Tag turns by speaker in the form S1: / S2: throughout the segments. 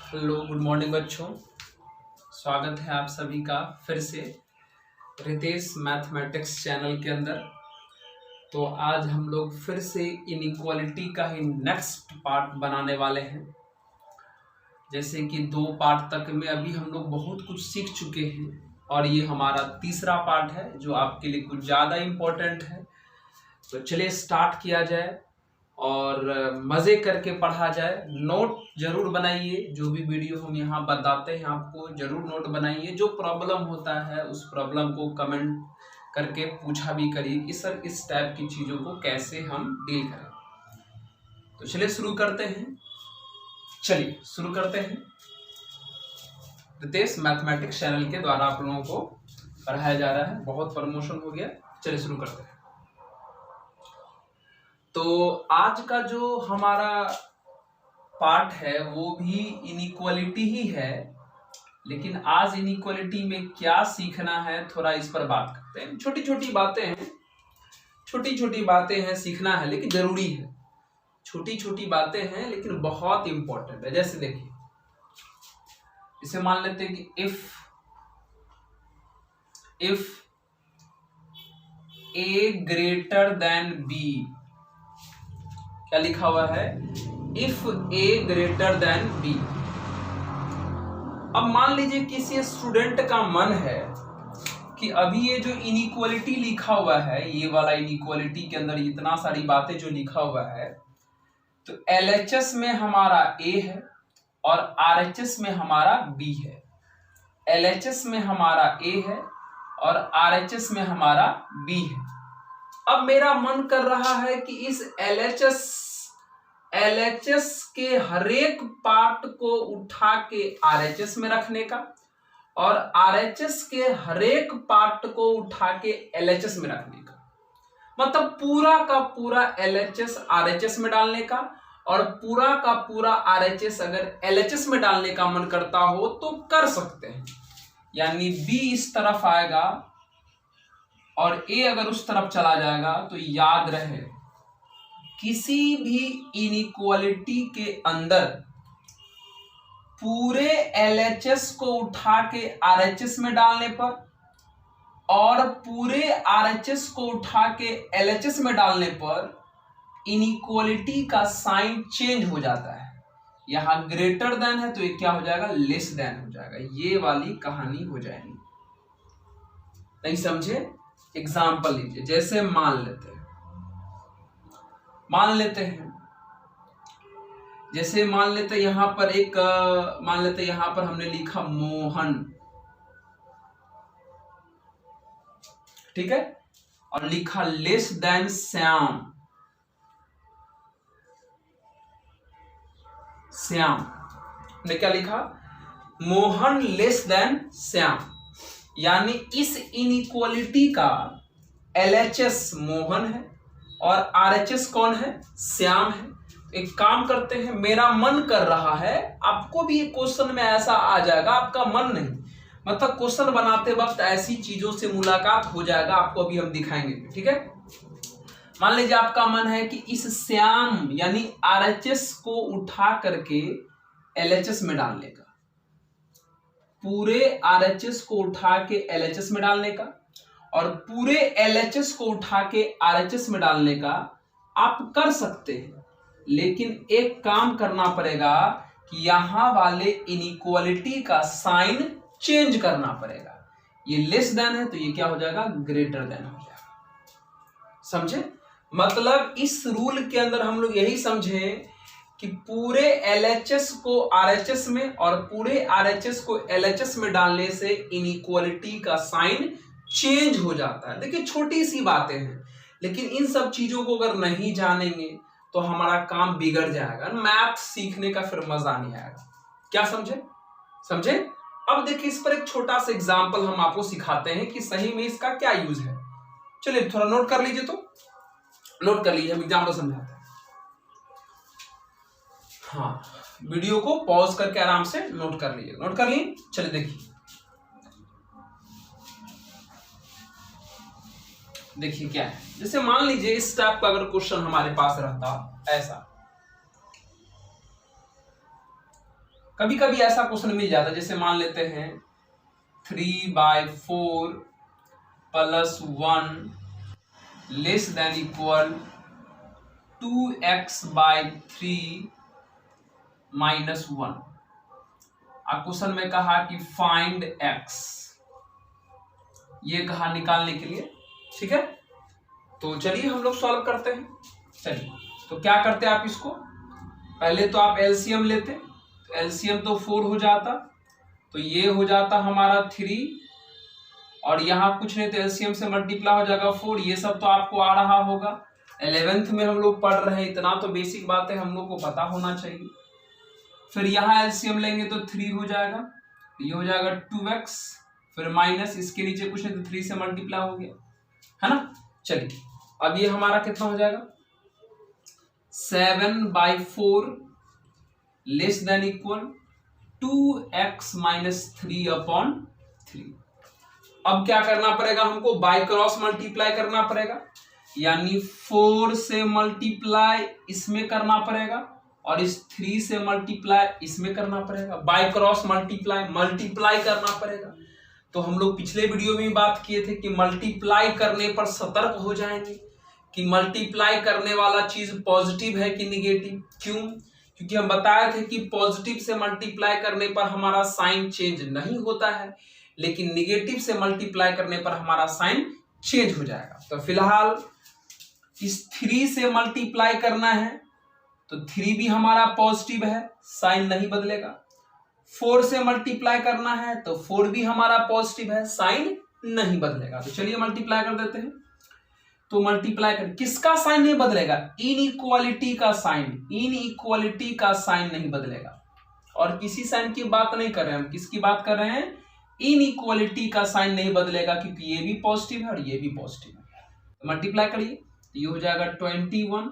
S1: Hello good morning बच्चों, स्वागत है आप सभी का फिर से रितेश मैथमेटिक्स चैनल के अंदर। तो आज हम लोग फिर से इनइक्वालिटी का ही नेक्स्ट पार्ट बनाने वाले हैं। जैसे कि 2 पार्ट तक में अभी हम लोग बहुत कुछ सीख चुके हैं और ये हमारा तीसरा पार्ट है जो आपके लिए कुछ ज़्यादा इम्पोर्टेंट है। तो चलिए स्टार्ट किया जाए और मज़े करके पढ़ा जाए। नोट जरूर बनाइए, जो भी वीडियो हम यहाँ बताते हैं आपको जरूर नोट बनाइए। जो प्रॉब्लम होता है उस प्रॉब्लम को कमेंट करके पूछा भी करिए कि सर इस टाइप की चीज़ों को कैसे हम डील करें। तो चलिए शुरू करते हैं। रितेश मैथमेटिक्स चैनल के द्वारा आप लोगों को पढ़ाया जा रहा है, बहुत प्रमोशन हो गया। चलिए शुरू करते हैं। तो आज का जो हमारा पार्ट है वो भी इनइक्वालिटी ही है, लेकिन आज इनइक्वालिटी में क्या सीखना है थोड़ा इस पर बात करते हैं। छोटी छोटी बातें हैं, सीखना है लेकिन जरूरी है। छोटी छोटी बातें हैं लेकिन बहुत इंपॉर्टेंट है। जैसे देखिए, इसे मान लेते हैं कि if A greater than B, क्या लिखा हुआ है? If A greater than B. अब मान लीजिए किसी स्टूडेंट का मन है कि अभी ये जो इनइक्वालिटी लिखा हुआ है, ये वाला इनइक्वालिटी के अंदर इतना सारी बातें जो लिखा हुआ है, तो LHS में हमारा A है और RHS में हमारा B है। LHS में हमारा A है और RHS में हमारा B है। अब मेरा मन कर रहा है कि इस LHS के हरेक पार्ट को उठा के RHS में रखने का और RHS के हरेक पार्ट को उठा के LHS में रखने का, मतलब पूरा का पूरा LHS RHS में डालने का और पूरा का पूरा RHS अगर LHS में डालने का मन करता हो तो कर सकते हैं। यानी B इस तरफ आएगा और A अगर उस तरफ चला जाएगा, तो याद रहे किसी भी इनइक्वालिटी के अंदर पूरे LHS को उठा के RHS में डालने पर और पूरे RHS को उठा के LHS में डालने पर इनइक्वालिटी का साइन चेंज हो जाता है। यहां ग्रेटर देन है तो ये क्या हो जाएगा? लेस देन हो जाएगा। ये वाली कहानी हो जाएगी। नहीं समझे? एग्जाम्पल लीजिए। जैसे मान लेते हैं यहां पर एक यहां पर हमने लिखा मोहन, ठीक है, और लिखा लेस देन श्याम। ने क्या लिखा? Mohan less than Shyam. यानी इस इनइक्वालिटी का LHS मोहन है और RHS कौन है? श्याम है। एक काम करते हैं, मेरा मन कर रहा है, आपको भी क्वेश्चन में ऐसा आ जाएगा, आपका मन नहीं, मतलब क्वेश्चन बनाते वक्त ऐसी चीजों से मुलाकात हो जाएगा, आपको अभी हम दिखाएंगे, ठीक है। मान लीजिए आपका मन है कि इस श्याम यानी RHS को उठा करके LHS में डालने का, पूरे RHS को उठा के LHS में डालने का और पूरे LHS को उठा के RHS में डालने का आप कर सकते हैं, लेकिन एक काम करना पड़ेगा कि यहां वाले इनइक्वालिटी का साइन चेंज करना पड़ेगा। ये लेस देन है तो ये क्या हो जाएगा? ग्रेटर देन हो जाएगा। समझे? मतलब इस रूल के अंदर हम लोग यही समझे कि पूरे LHS को RHS में और पूरे RHS को LHS में डालने से इनइक्वालिटी का साइन चेंज हो जाता है। देखिए छोटी सी बातें हैं, लेकिन इन सब चीजों को अगर नहीं जानेंगे तो हमारा काम बिगड़ जाएगा। मैथ सीखने का फिर मजा नहीं आएगा। क्या समझे? अब देखिए इस पर एक छोटा सा एग्जाम्पल हम आपको सिखाते हैं कि सही में इसका क्या यूज है। चलिए थोड़ा नोट कर लीजिए, हम एग्जाम्पल समझाते हैं। हाँ, वीडियो को पॉज करके आराम से नोट कर लिए। चलिए देखिए क्या है। जैसे मान लीजिए इस टाइप का अगर क्वेश्चन हमारे पास रहता, ऐसा कभी कभी ऐसा क्वेश्चन मिल जाता है, जैसे मान लेते हैं 3/4 + 1 लेस देन इक्वल 2x/3 - 1। अब क्वेश्चन में कहा कि फाइंड x, ये कहा निकालने के लिए। ठीक है, तो चलिए हम लोग सॉल्व करते हैं। चलिए, तो क्या करते हैं आप इसको, पहले तो आप एलसीएम लेते, तो एलसीएम तो 4 हो जाता, तो ये हो जाता हमारा 3, और यहाँ कुछ नहीं तो एलसीएम से मल्टीप्लाई हो जाएगा 4। ये सब तो आपको आ रहा होगा, 11th में हम लोग पढ़ रहे हैं, इतना तो बेसिक बात है हम लोग को पता होना चाहिए। फिर यहाँ एलसीएम लेंगे तो 3 हो जाएगा, ये हो जाएगा 2x, फिर माइनस इसके नीचे कुछ नहीं तो 3 से मल्टीप्लाई हो गया, है ना। चलिए, अब ये हमारा कितना हो जाएगा, 7/4 लेस देन इक्वल 2x - 3/3। अब क्या करना पड़ेगा हमको, बाय क्रॉस मल्टीप्लाई करना पड़ेगा, यानी 4 से मल्टीप्लाई इसमें करना पड़ेगा और इस 3 से मल्टीप्लाई इसमें करना पड़ेगा। बाय क्रॉस मल्टीप्लाई करना पड़ेगा। तो हम लोग पिछले वीडियो में बात किए थे कि मल्टीप्लाई करने पर सतर्क हो जाएंगे कि मल्टीप्लाई करने वाला चीज पॉजिटिव है कि निगेटिव। क्यों? क्योंकि हम बताए थे कि पॉजिटिव से मल्टीप्लाई करने पर हमारा साइन चेंज नहीं होता है, लेकिन निगेटिव से मल्टीप्लाई करने पर हमारा साइन चेंज हो जाएगा। तो फिलहाल इस 3 से मल्टीप्लाई करना है तो 3 भी हमारा पॉजिटिव है, साइन नहीं बदलेगा। 4 से मल्टीप्लाई करना है तो 4 भी हमारा पॉजिटिव है, साइन नहीं बदलेगा। तो चलिए मल्टीप्लाई कर देते हैं। तो मल्टीप्लाई कर, किसका साइन नहीं बदलेगा, इनइक्वालिटी का साइन, इनइक्वालिटी का साइन नहीं बदलेगा। और किसी साइन की बात नहीं कर रहे हैं हम, किसकी बात कर रहे हैं, इनइक्वालिटी का साइन नहीं बदलेगा, क्योंकि ये भी पॉजिटिव है और ये भी पॉजिटिव है। मल्टीप्लाई करिए तो ये हो जाएगा 21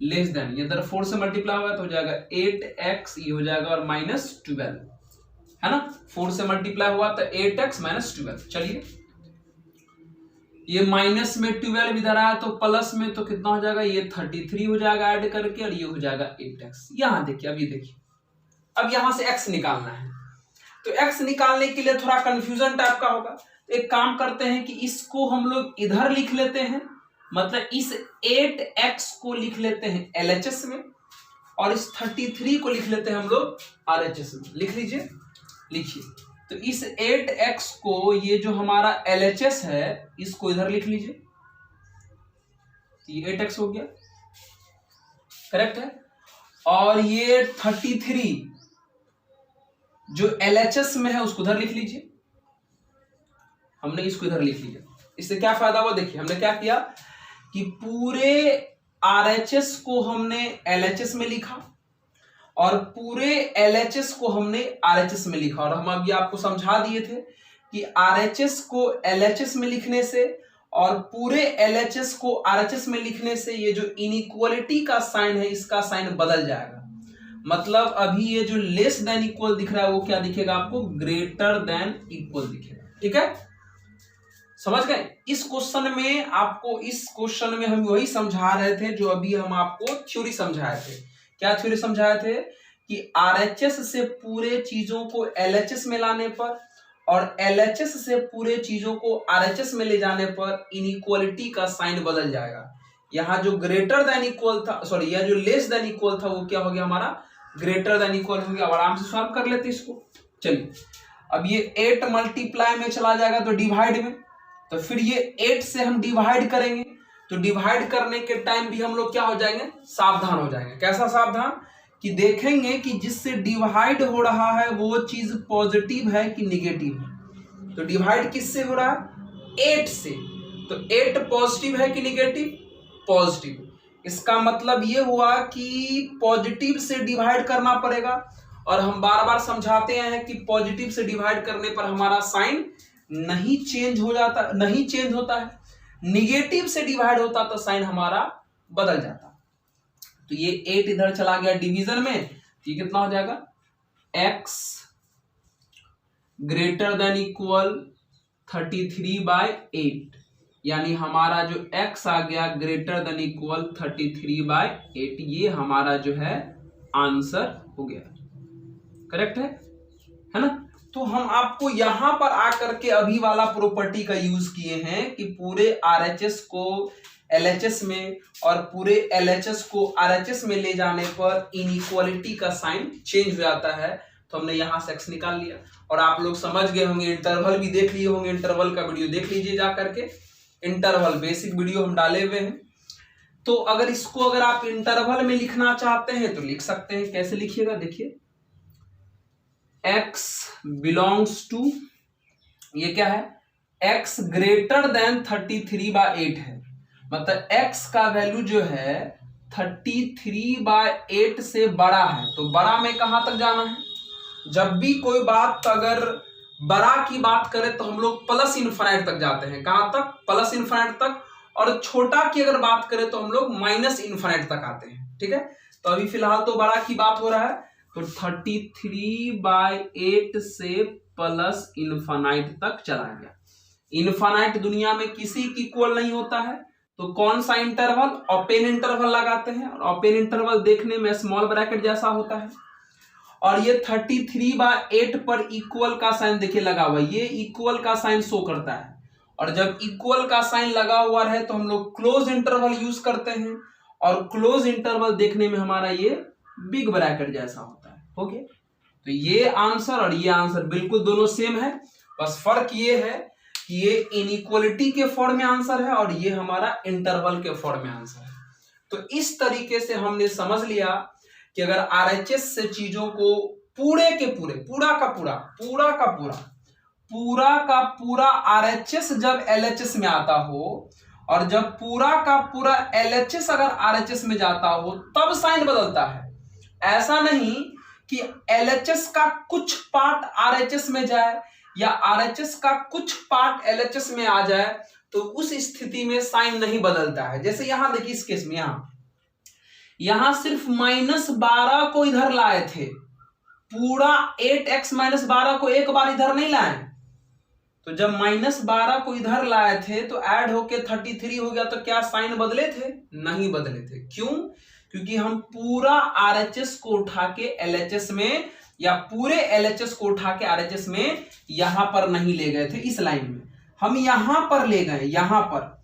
S1: लेस देन, ये इधर 4 से मल्टीप्लाई होगा तो हो जाएगा 8x, ये हो जाएगा और -12, है ना। 4 से मल्टीप्लाई हुआ तो 8x - 12। चलिए, ये माइनस में 12 इधर आया तो प्लस में, तो कितना हो जाएगा, ये 33 हो जाएगा ऐड करके, और ये हो जाएगा 8x। यहां देखिए, अब ये देखिए, अब यहां से x निकालना है। तो x निकालने के लिए थोड़ा कंफ्यूजन टाइप का होगा, तो एक काम करते हैं कि इसको हम लोग इधर लिख लेते हैं, मतलब इस 8x को लिख लेते हैं LHS में, और इस 33 को लिख लेते हैं हम लोग RHS में। लिख लीजिए, लिखिए। तो इस 8x को, ये जो हमारा LHS है, इसको इधर लिख लीजिए, ये 8x हो गया, करेक्ट है। और ये 33 जो LHS में है उसको इधर लिख लीजिए, हमने इसको इधर लिख लिया। इससे क्या फायदा हुआ, देखिए हमने क्या किया कि पूरे RHS को हमने LHS में लिखा और पूरे LHS को हमने RHS में लिखा। और हम अभी आपको समझा दिए थे कि RHS को LHS में लिखने से और पूरे LHS को RHS में लिखने से ये जो इनइक्वालिटी का साइन है, इसका साइन बदल जाएगा। मतलब अभी ये जो लेस देन इक्वल दिख रहा है वो क्या दिखेगा आपको, ग्रेटर देन इक्वल दिखेगा। ठीक है, समझ गए। इस क्वेश्चन में आपको, इस क्वेश्चन में हम वही समझा रहे थे जो अभी हम आपको थ्योरी समझाए थे। क्या थ्योरी समझाए थे कि RHS से पूरे चीजों को LHS में लाने पर और LHS से पूरे चीजों को RHS में ले जाने पर इनइक्वालिटी का साइन बदल जाएगा। यहाँ जो ग्रेटर देन इक्वल था, सॉरी, यह जो लेस देन इक्वल था वो क्या हो गया, हमारा ग्रेटर देन इक्वल हो गया। आराम से सॉल्व कर लेते इसको। चलिए, अब ये 8 मल्टीप्लाई में चला जाएगा तो डिवाइड में, तो फिर ये 8 से हम डिवाइड करेंगे, तो डिवाइड करने के टाइम भी हम लोग क्या हो जाएंगे, सावधान हो जाएंगे। कैसा सावधान, कि देखेंगे कि जिससे डिवाइड हो रहा है वो चीज पॉजिटिव है कि निगेटिव है। तो डिवाइड किससे हो रहा है, 8 से, तो 8 पॉजिटिव है कि निगेटिव, पॉजिटिव। इसका मतलब ये हुआ कि पॉजिटिव से डिवाइड करना पड़ेगा, और हम बार बार समझाते हैं कि पॉजिटिव से डिवाइड करने पर हमारा साइन नहीं चेंज हो जाता, नहीं चेंज होता है। निगेटिव से डिवाइड होता तो साइन हमारा बदल जाता। तो ये 8 इधर चला गया डिवीजन में, ये कितना हो जाएगा, x ग्रेटर देन इक्वल 33/8, यानी हमारा जो x आ गया ग्रेटर देन इक्वल 33/8। ये हमारा जो है आंसर हो गया। करेक्ट है ना। तो हम आपको यहां पर आकर के अभी वाला प्रॉपर्टी का यूज किए हैं कि पूरे आरएचएस को एलएचएस में और पूरे एलएचएस को आरएचएस में ले जाने पर इनइक्वालिटी का साइन चेंज हो जाता है। तो हमने यहां से x निकाल लिया और आप लोग समझ गए होंगे, इंटरवल भी देख लिए होंगे, इंटरवल का वीडियो देख लीजिए जा करके, इंटरवल बेसिक वीडियो हम डाले हुए हैं। तो अगर इसको अगर आप इंटरवल में लिखना चाहते हैं तो लिख सकते हैं। कैसे लिखिएगा देखिए, x बिलोंग्स टू, ये क्या है, x ग्रेटर देन 33/8 है, मतलब x का वैल्यू जो है 33/8 से बड़ा है। तो बड़ा में कहां तक जाना है, जब भी कोई बात अगर बड़ा की बात करें तो हम लोग प्लस इन्फिनिट तक जाते हैं। कहां तक, प्लस इन्फिनिट तक। और छोटा की अगर बात करें तो हम लोग माइनस इन्फिनिट तक आते हैं। ठीक है, तो अभी फिलहाल तो बड़ा की बात हो रहा है, तो 33/8 से प्लस इन्फिनिट तक चला गया। इन्फिनिट दुनिया में किसी की इक्वल नहीं होता है, तो कौन सा इंटरवल, ओपन इंटरवल लगाते हैं, और ओपन इंटरवल देखने में स्मॉल ब्रैकेट जैसा होता है। और ये 33/8 पर इक्वल का साइन देखिए लगा हुआ, ये इक्वल का साइन शो करता है। और जब इक्वल का साइन लगा हुआ है तो हम लोग क्लोज इंटरवल यूज करते हैं, और क्लोज इंटरवल देखने में हमारा ये बिग ब्रैकेट जैसा होता है। ओके, तो ये आंसर और ये आंसर बिल्कुल दोनों सेम है, बस फर्क ये है कि ये इनइक्वालिटी के फॉर्म में आंसर है और ये हमारा इंटरवल के फॉर्म में आंसर है। तो इस तरीके से हमने समझ लिया कि अगर आरएचएस से चीजों को पूरे के पूरे, पूरा का पूरा आरएचएस जब एलएचएस में आता हो, और जब पूरा का पूरा एलएचएस अगर आरएचएस में जाता हो तब साइन बदलता है। ऐसा नहीं कि एलएचएस का कुछ पार्ट आरएचएस में जाए या आरएचएस का कुछ पार्ट एलएचएस में आ जाए तो उस स्थिति में साइन नहीं बदलता है। जैसे यहां देखिए, इस केस में यहां सिर्फ -12 को इधर लाए थे, पूरा 8x - 12 को एक बार इधर नहीं लाए। तो जब -12 को इधर लाए थे तो ऐड होके 33 हो गया, तो क्या साइन बदले थे? नहीं बदले थे। क्यों? क्योंकि हम पूरा आरएचएस को उठा के एलएचएस में या पूरे एलएचएस को उठा के आरएचएस में यहां पर नहीं ले गए थे। इस लाइन में हम यहां पर ले गए, यहां पर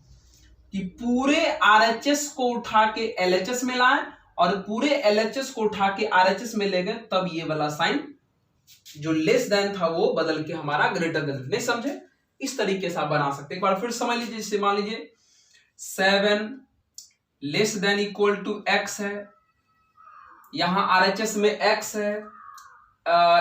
S1: कि पूरे आरएचएस को उठा के एलएचएस में लाए और पूरे एलएचएस को उठा के आरएचएस में ले गए, तब ये वाला साइन जो लेस देन था वो बदल के हमारा ग्रेटर देन। नहीं समझे? इस तरीके से आप बना सकते हैं। एक बार फिर समझ लीजिए, जैसे मान लीजिए 7 less than equal to x है, यहां आरएचएस में x है,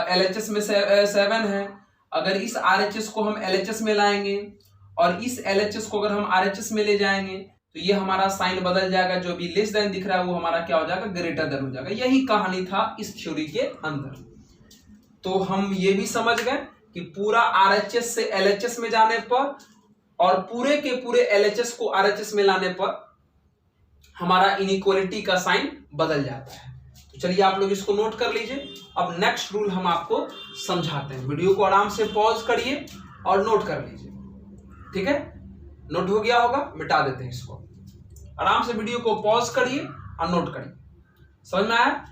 S1: एलएचएस में 7 है। अगर इस आरएचएस को हम एलएचएस में लाएंगे और इस एलएचएस को अगर हम आरएचएस में ले जाएंगे तो ये हमारा साइन बदल जाएगा। जो भी लेस देन दिख रहा है वो हमारा क्या हो जाएगा? ग्रेटर देन हो जाएगा। यही कहानी था इस थ्योरी के अंदर। तो हम ये भी समझ गए कि पूरा आरएचएस से एलएचएस में जाने पर और पूरे के पूरे एलएचएस को आरएचएस में लाने पर हमारा इनइक्वालिटी का साइन बदल जाता है। तो चलिए आप लोग इसको नोट कर लीजिए। अब नेक्स्ट रूल हम आपको समझाते हैं। वीडियो को आराम से पॉज करिए और नोट कर लीजिए। ठीक है, नोट हो गया होगा, मिटा देते हैं इसको। आराम से वीडियो को पॉज करिए और नोट करिए। समझ में आया?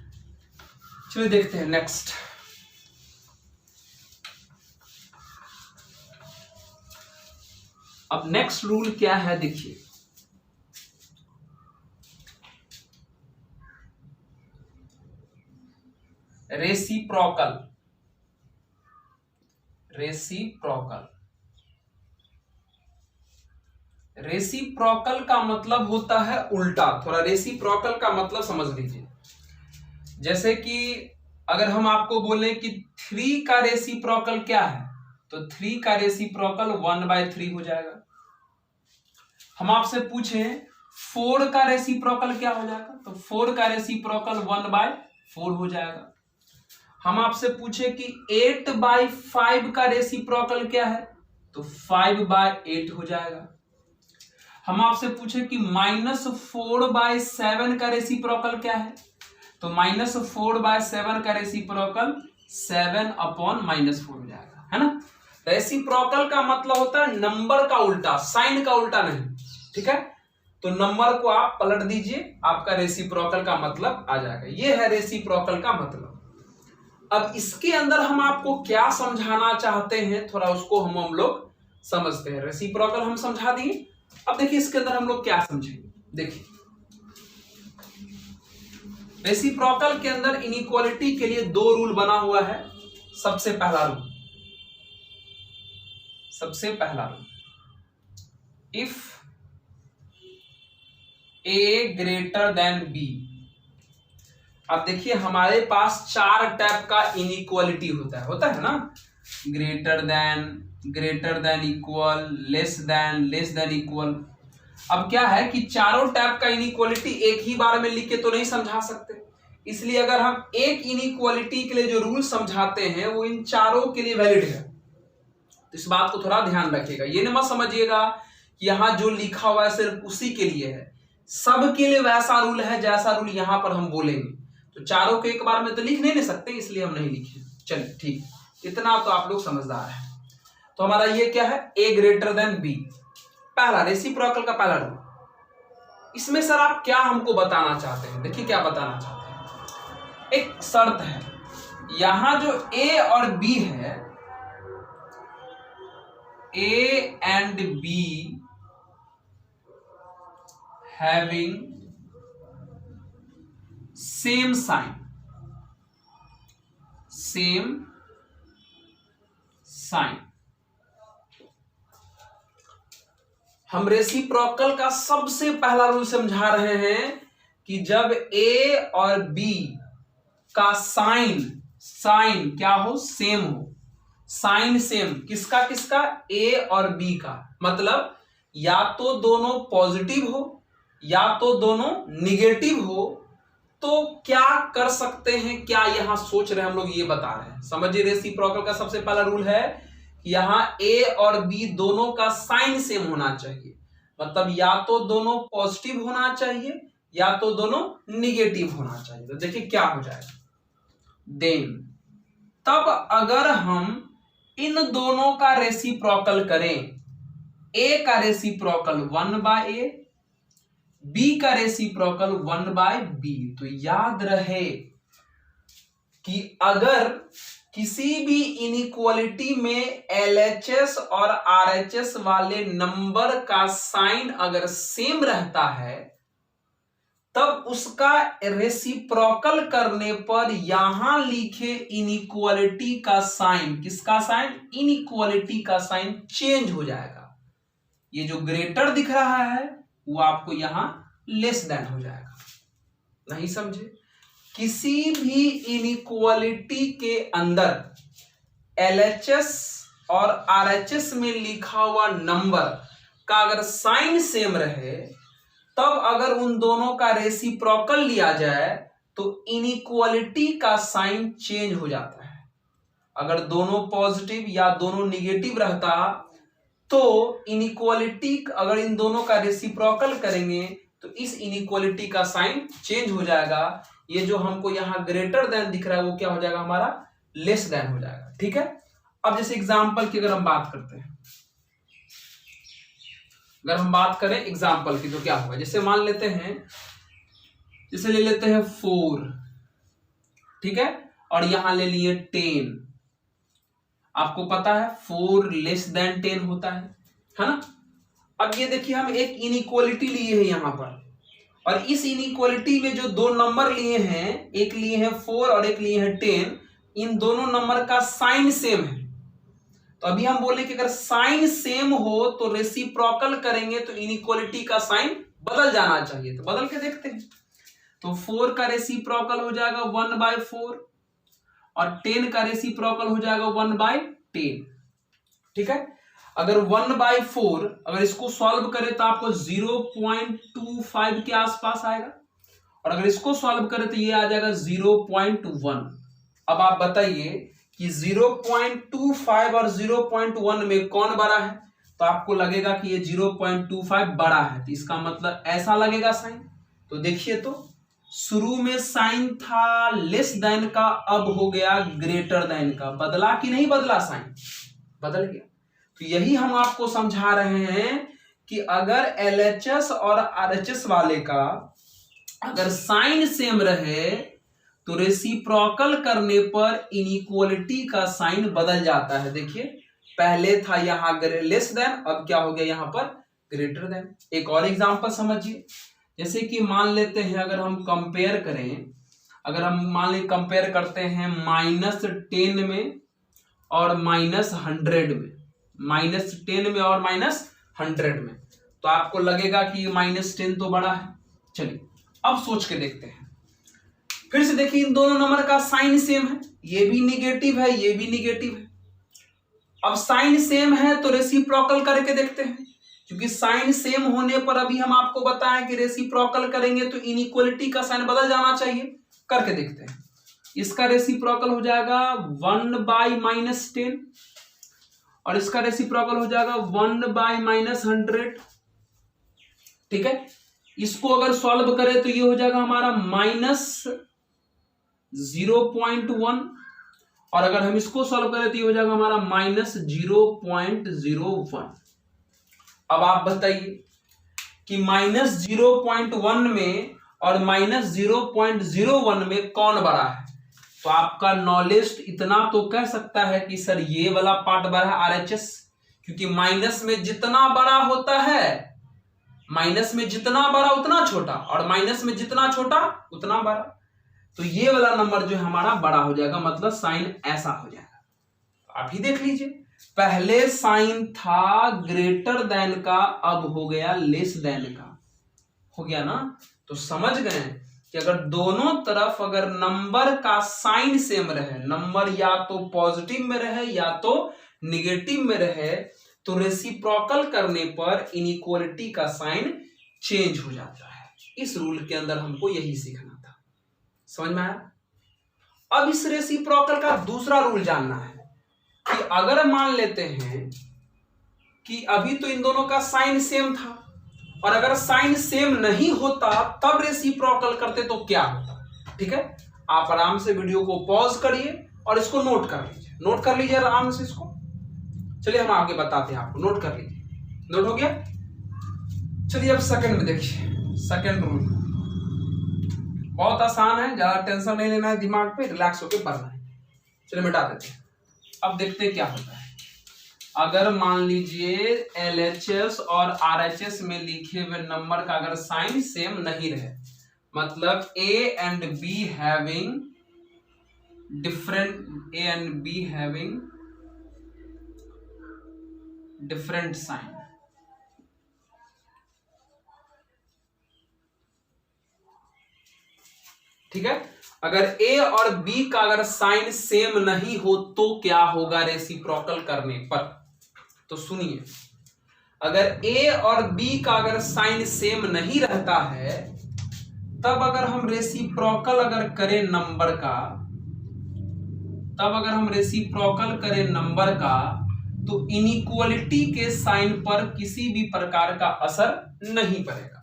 S1: चलिए देखते हैं नेक्स्ट। अब नेक्स्ट रूल क्या है देखिए, रेसिप्रोकल। रेसिप्रोकल का मतलब होता है उल्टा। थोड़ा रेसिप्रोकल का मतलब समझ लीजिए। जैसे कि अगर हम आपको बोलें कि 3 का रेसिप्रोकल क्या है, तो 3 का रेसिप्रोकल 1/3 हो जाएगा। हम आपसे पूछें 4 का रेसिप्रोकल क्या हो जाएगा, तो 4 का रेसिप्रोकल 1/4 हो जाएगा। हम आपसे पूछे कि 8/5 का रेसिप्रोकल क्या है, तो 5/8 हो जाएगा। हम आपसे पूछे कि -4/7 का रेसिप्रोकल क्या है, तो -4/7 का रेसिप्रोकल 7/-4 हो जाएगा, है ना। रेसिप्रोकल का मतलब होता है नंबर का उल्टा, साइन का उल्टा नहीं। ठीक है, तो नंबर को आप पलट दीजिए, आपका रेसिप्रोकल का मतलब आ जाएगा। ये है रेसिप्रोकल का मतलब। अब इसके अंदर हम आपको क्या समझाना चाहते हैं, थोड़ा उसको हम लोग समझते हैं। रेसिप्रोकल हम समझा दिए, अब देखिए इसके अंदर हम लोग क्या समझेंगे। देखिए रेसिप्रोकल के अंदर इनइक्वालिटी के लिए दो रूल बना हुआ है। सबसे पहला rule, if A greater than B. अब देखिए हमारे पास चार टाइप का इनइक्वालिटी होता है ना, greater than equal, less than equal. अब क्या है कि चारों टाइप का इनइक्वालिटी एक ही बार में लिख के तो नहीं समझा सकते, इसलिए अगर हम एक इनइक्वालिटी के लिए जो रूल समझाते हैं वो इन चारों के लिए वैलिड है। तो इस बात को थोड़ा ध्यान रखिएगा, ये न मत समझिएगा कि यहां जो लिखा हुआ है सिर्फ उसी के लिए है, सब के लिए वैसा रूल है जैसा रूल यहां पर हम बोलेंगे। तो चारों के एक बार में तो लिख नहीं सकते, इसलिए हम नहीं लिखे। चलिए ठीक, इतना तो आप लोग समझदार हैं। तो हमारा ये क्या है, ए ग्रेटर देन बी, पहला रेसिप्रोकल का पहला रूल। इसमें सर आप क्या हमको बताना चाहते हैं, देखिए क्या बताना चाहते हैं। एक शर्त है, यहां जो ए और बी है, A and B having same sign, हम रेसिप्रोकल का सबसे पहला रूल समझा रहे हैं कि जब ए और बी का साइन क्या हो, सेम हो। साइन सेम किसका, ए और बी का, मतलब या तो दोनों पॉजिटिव हो या तो दोनों निगेटिव हो। तो क्या कर सकते हैं, क्या यहां सोच रहे हैं हम लोग, ये बता रहे हैं। समझिए रेसिप्रोकल का सबसे पहला रूल है कि यहां ए और बी दोनों का साइन सेम होना चाहिए, मतलब या तो दोनों पॉजिटिव होना चाहिए या तो दोनों निगेटिव होना चाहिए। तो देखिए क्या हो जाएगा, देन तब अगर हम इन दोनों का रेसिप्रोकल करें, ए का रेसिप्रोकल 1/a, बी का रेसिप्रोकल 1/b, तो याद रहे कि अगर किसी भी इनइक्वालिटी में LHS और RHS वाले नंबर का साइन अगर सेम रहता है, तब उसका रेसिप्रोकल करने पर यहां लिखे इनइक्वालिटी का साइन, किसका साइन, इनइक्वालिटी का साइन चेंज हो जाएगा। ये जो ग्रेटर दिख रहा है वो आपको यहां लेस देन हो जाएगा। नहीं समझे, किसी भी इनइक्वालिटी के अंदर LHS और RHS में लिखा हुआ नंबर का अगर साइन सेम रहे, तब अगर उन दोनों का रेसिप्रोकल लिया जाए तो इनइक्वालिटी का साइन चेंज हो जाता है। अगर दोनों पॉजिटिव या दोनों निगेटिव रहता तो इनइक्वालिटी, अगर इन दोनों का रेसिप्रोकल करेंगे तो इस इनइक्वालिटी का साइन चेंज हो जाएगा। ये जो हमको यहां ग्रेटर देन दिख रहा है वो क्या हो जाएगा, हमारा लेस देन हो जाएगा। ठीक है, अब जैसे एग्जांपल की अगर हम बात करते हैं, अगर हम बात करें एग्जांपल की तो क्या होगा, जैसे मान लेते हैं, जैसे ले लेते हैं 4, ठीक है, और यहां ले लिए 10। आपको पता है 4 लेस देन 10 होता है ना। अब ये देखिए हम एक इनइक्वालिटी लिए हैं यहां पर, और इस इनइक्वालिटी में जो दो नंबर लिए हैं, एक लिए हैं 4 और एक लिए हैं 10, इन दोनों नंबर का साइन सेम है। तो अभी हम बोले कि अगर साइन सेम हो तो रेसिप्रोकल करेंगे तो इनइक्वालिटी का साइन बदल जाना चाहिए। तो बदल के देखते हैं, तो 4 का रेसिप्रोकल हो जाएगा 1/4 और 10 का रेसिप्रोकल हो जाएगा 1/10। ठीक है, अगर 1/4 अगर इसको सॉल्व करें तो आपको 0.25 के आसपास आएगा, और अगर इसको सॉल्व करें तो ये आ जाएगा 0.1। अब आप बताइए कि 0.25 और 0.1 में कौन बड़ा है, तो आपको लगेगा कि ये 0.25 बड़ा है, तो इसका मतलब ऐसा लगेगा साइन। तो देखिए, तो शुरू में साइन था लेस देन का, अब हो गया ग्रेटर देन का। बदला कि नहीं बदला, साइन बदल गया। तो यही हम आपको समझा रहे हैं कि अगर LHS और RHS वाले का अगर साइन सेम रहे तो रेसिप्रोकल करने पर इनइक्वालिटी का साइन बदल जाता है। देखिए पहले था यहां लेस देन, अब क्या हो गया यहां पर ग्रेटर देन। एक और एग्जांपल समझिए, जैसे कि मान लेते हैं अगर हम कंपेयर करें, अगर हम मान ली कंपेयर करते हैं -10 में और -100 में, -10 में और -100 में, तो आपको लगेगा कि -10 तो बड़ा है। चलिए अब सोच के देखते हैं, फिर से देखिए इन दोनों नंबर का साइन सेम है, ये भी निगेटिव है, ये भी निगेटिव है। अब साइन सेम है तो रेसिप्रोकल करके देखते हैं, क्योंकि साइन सेम होने पर अभी हम आपको बताएं कि रेसिप्रोकल करेंगे तो इनइक्वालिटी का साइन बदल जाना चाहिए। करके देखते हैं, इसका रेसिप्रोकल हो जाएगा 1/-10 और इसका रेसिप्रोकल हो जाएगा 1/-100। ठीक है, इसको अगर सॉल्व करें तो ये हो जाएगा हमारा -0.1 और अगर हम इसको सॉल्व करें तो ये हो जाएगा हमारा -0.01। अब आप बताइए कि -0.1 में और -0.01 में कौन बड़ा है? तो आपका नॉलेज इतना तो कह सकता है कि सर ये वाला पार्ट बड़ा है RHS, क्योंकि माइनस में जितना बड़ा होता है, माइनस में जितना बड़ा उतना छोटा और माइनस में जितना छोटा उतना बड़ा, तो ये वाला नंबर जो है हमारा बड़ा हो जाएगा, मतलब साइन ऐसा हो जाएगा। आप ही देख लीजिए, पहले साइन था ग्रेटर देन का, अब हो गया लेस देन का, हो गया ना। तो समझ गए कि अगर दोनों तरफ अगर नंबर का साइन सेम रहे, नंबर या तो पॉजिटिव में रहे या तो निगेटिव में रहे, तो रेसिप्रोकल करने पर इनइक्वालिटी का साइन चेंज हो जाता है। इस रूल के अंदर हमको यही सीखना था, समझ में आया। अब इस रेसिप्रोकल का दूसरा रूल जानना है कि अगर मान लेते हैं कि अभी तो इन दोनों का साइन सेम था और अगर साइन सेम नहीं होता तब रेसिप्रोकल करते तो क्या होता। ठीक है, आप आराम से वीडियो को पॉज करिए और इसको नोट कर लीजिए, नोट कर लीजिए आराम से इसको। चलिए हम आगे बताते हैं आपको, नोट कर लीजिए। नोट हो गया? चलिए अब सेकंड में देखिए, सेकंड रूल बहुत आसान है, ज्यादा टेंशन नहीं लेना है, दिमाग पे रिलैक्स होकर पढ़ना है। चलिए मिटा देते हैं। अब देखते हैं क्या होता है। अगर मान लीजिए LHS और RHS में लिखे हुए नंबर का अगर साइन सेम नहीं रहे, मतलब A and B having different sign, ठीक है, अगर A और B का अगर साइन सेम नहीं हो तो क्या होगा रेसिप्रोकल करने पर? तो सुनिए, अगर A और B का अगर साइन सेम नहीं रहता है तब अगर हम रेसिप्रोकल अगर करें नंबर का, तो इनइक्वालिटी के साइन पर किसी भी प्रकार का असर नहीं पड़ेगा।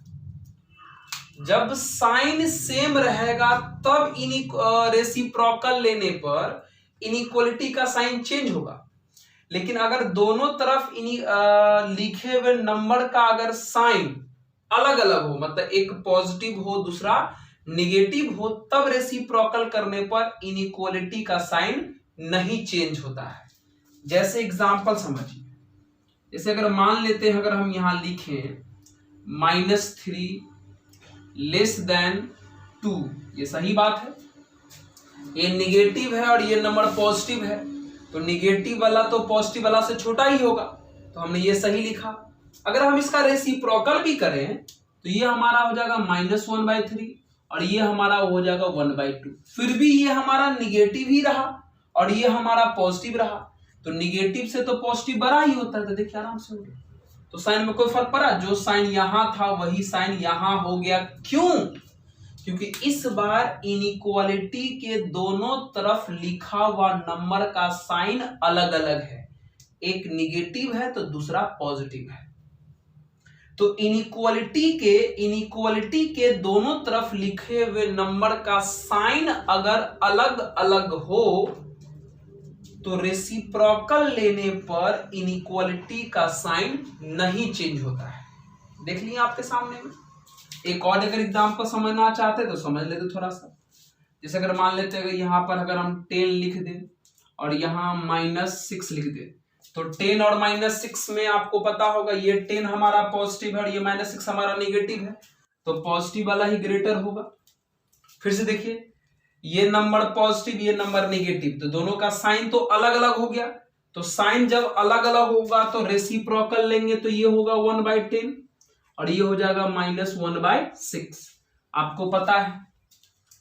S1: जब साइन सेम रहेगा तब रेसिप्रोकल लेने पर इनइक्वालिटी का साइन चेंज होगा, लेकिन अगर दोनों तरफ लिखे हुए नंबर का अगर साइन अलग अलग हो, मतलब एक पॉजिटिव हो दूसरा निगेटिव हो, तब रेसिप्रोकल करने पर इनइक्वालिटी का साइन नहीं चेंज होता है। जैसे एग्जांपल समझिए, जैसे अगर मान लेते हैं अगर हम यहां लिखें -3 लेस देन 2, ये सही बात है, ये निगेटिव है और ये नंबर पॉजिटिव है, तो निगेटिव वाला तो पॉजिटिव वाला से छोटा ही होगा, तो हमने ये सही लिखा। अगर हम इसका रेसिप्रोकल भी करें तो ये हमारा हो जाएगा -1/3 और ये हमारा हो जाएगा 1/2, फिर भी ये हमारा निगेटिव ही रहा और ये हमारा पॉजिटिव रहा, तो निगेटिव से तो पॉजिटिव बड़ा ही होता है। तो देखिए आराम से हो गया, तो साइन में कोई फर्क पड़ा? जो साइन यहां था वही साइन यहां हो गया। क्यों? क्योंकि इस बार इनइक्वालिटी के दोनों तरफ लिखा हुआ नंबर का साइन अलग अलग है, एक निगेटिव है तो दूसरा पॉजिटिव है। तो इनइक्वालिटी के दोनों तरफ लिखे हुए नंबर का साइन अगर अलग अलग हो तो रेसिप्रोकल लेने पर इनइक्वालिटी का साइन नहीं चेंज होता है। देख लिया आपके सामने में। एक और अगर एग्जांपल समझना चाहते तो समझ लेते थोड़ा सा। जैसे अगर मान लेते हैं अगर यहाँ पर अगर हम 10 लिख दें और यहाँ -6 लिख दें, तो 10 और -6 में आपको पता होगा ये 10 हमारा पॉजिटिव है और ये -6 हमारा निगेटिव है, तो पॉजिटिव वाला ही ग्रेटर होगा। फिर से देखिए, ये नंबर पॉजिटिव, ये नंबर निगेटिव, तो दोनों का साइन तो अलग अलग हो गया। तो साइन जब अलग अलग होगा तो रेसिप्रोकल लेंगे, तो ये होगा 1/10 और ये हो जाएगा -1/6। आपको पता है,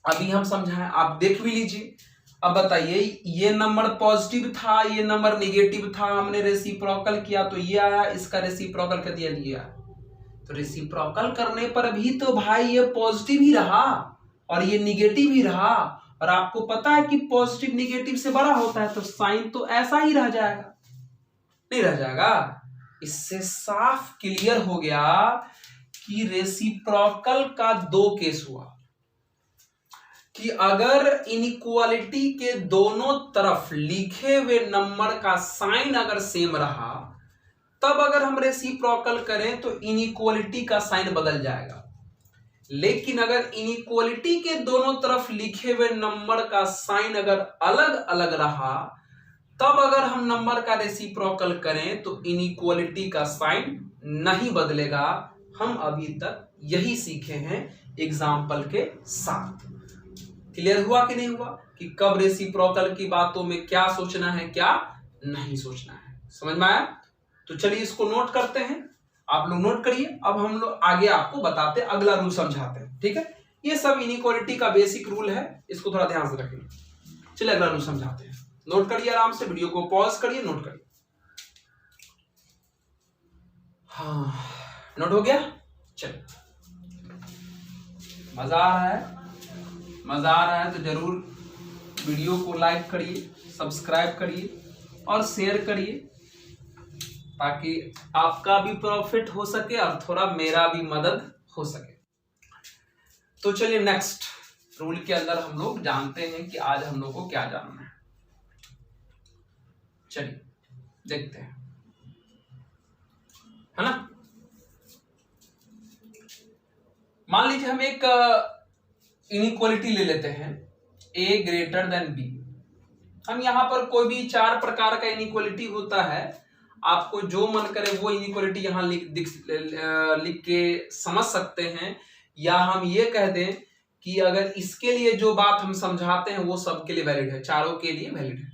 S1: अभी हम समझाएं, आप देख भी लीजिए। अब बताइए, ये नंबर पॉजिटिव था, ये नंबर निगेटिव था, हमने रेसिप्रोकल किया तो ये आया, इसका रेसिप्रोकल कर दिया, ये आया। तो रेसिप्रोकल करने पर भी तो भाई ये पॉजिटिव ही रहा और ये निगेटिव ही रहा, और आपको पता है कि पॉजिटिव निगेटिव से बड़ा होता है, तो साइन तो ऐसा ही रह जाएगा, नहीं रह जाएगा। इससे साफ क्लियर हो गया कि रेसिप्रोकल का 2 केस हुआ कि अगर इनइक्वालिटी के दोनों तरफ लिखे हुए नंबर का साइन अगर सेम रहा, तब अगर हम रेसिप्रोकल करें तो इनइक्वालिटी का साइन बदल जाएगा। लेकिन अगर इनइक्वालिटी के दोनों तरफ लिखे हुए नंबर का साइन अगर अलग अलग रहा, तब अगर हम नंबर का रेसिप्रोकल करें तो इनइक्वालिटी का साइन नहीं बदलेगा। हम अभी तक यही सीखे हैं एग्जाम्पल के साथ। क्लियर हुआ कि नहीं हुआ कि कब रेसिप्रोकल की बातों में क्या सोचना है, क्या नहीं सोचना है? समझ में आया? तो चलिए इसको नोट करते हैं, आप लोग नोट करिए। अब हम लोग आगे आपको बताते हैं, अगला रूल समझाते हैं, ठीक है? ये सब इनइक्वालिटी का बेसिक रूल है, इसको थोड़ा ध्यान से रखिए। चलिए अगला रूल समझाते हैं, नोट करिए आराम से, वीडियो को पॉज करिए, नोट करिए। हाँ, नोट हो गया? चलिए, मजा आ रहा है? मजा आ रहा है तो जरूर वीडियो को लाइक करिए, सब्सक्राइब करिए और शेयर करिए, ताकि आपका भी प्रॉफिट हो सके और थोड़ा मेरा भी मदद हो सके। तो चलिए नेक्स्ट रूल के अंदर हम लोग जानते हैं कि आज हम लोग को क्या जानना है। चलिए देखते हैं, है ना? मान लीजिए हम एक इनइक्वालिटी ले लेते हैं, a ग्रेटर देन b। हम यहां पर कोई भी 4 प्रकार का इनइक्वालिटी होता है, आपको जो मन करे वो इनइक्वालिटी यहां लिख के समझ सकते हैं, या हम ये कह दें कि अगर इसके लिए जो बात हम समझाते हैं वो सबके लिए वैलिड है, चारों के लिए वैलिड है।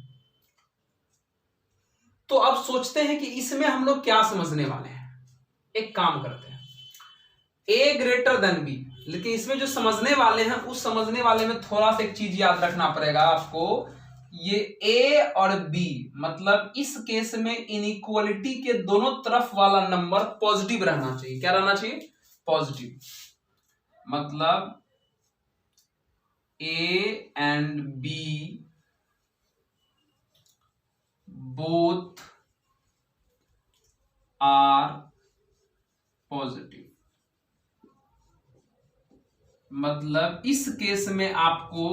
S1: तो अब सोचते हैं कि इसमें हम लोग क्या समझने वाले हैं। एक काम करते हैं, a ग्रेटर देन b, लेकिन इसमें जो समझने वाले हैं उस समझने वाले में थोड़ा सा एक चीज याद रखना पड़ेगा आपको। ये a और b मतलब इस केस में इनइक्वालिटी के दोनों तरफ वाला नंबर पॉजिटिव रहना चाहिए। क्या रहना चाहिए? पॉजिटिव। मतलब a and b both are positive. मतलब इस केस में आपको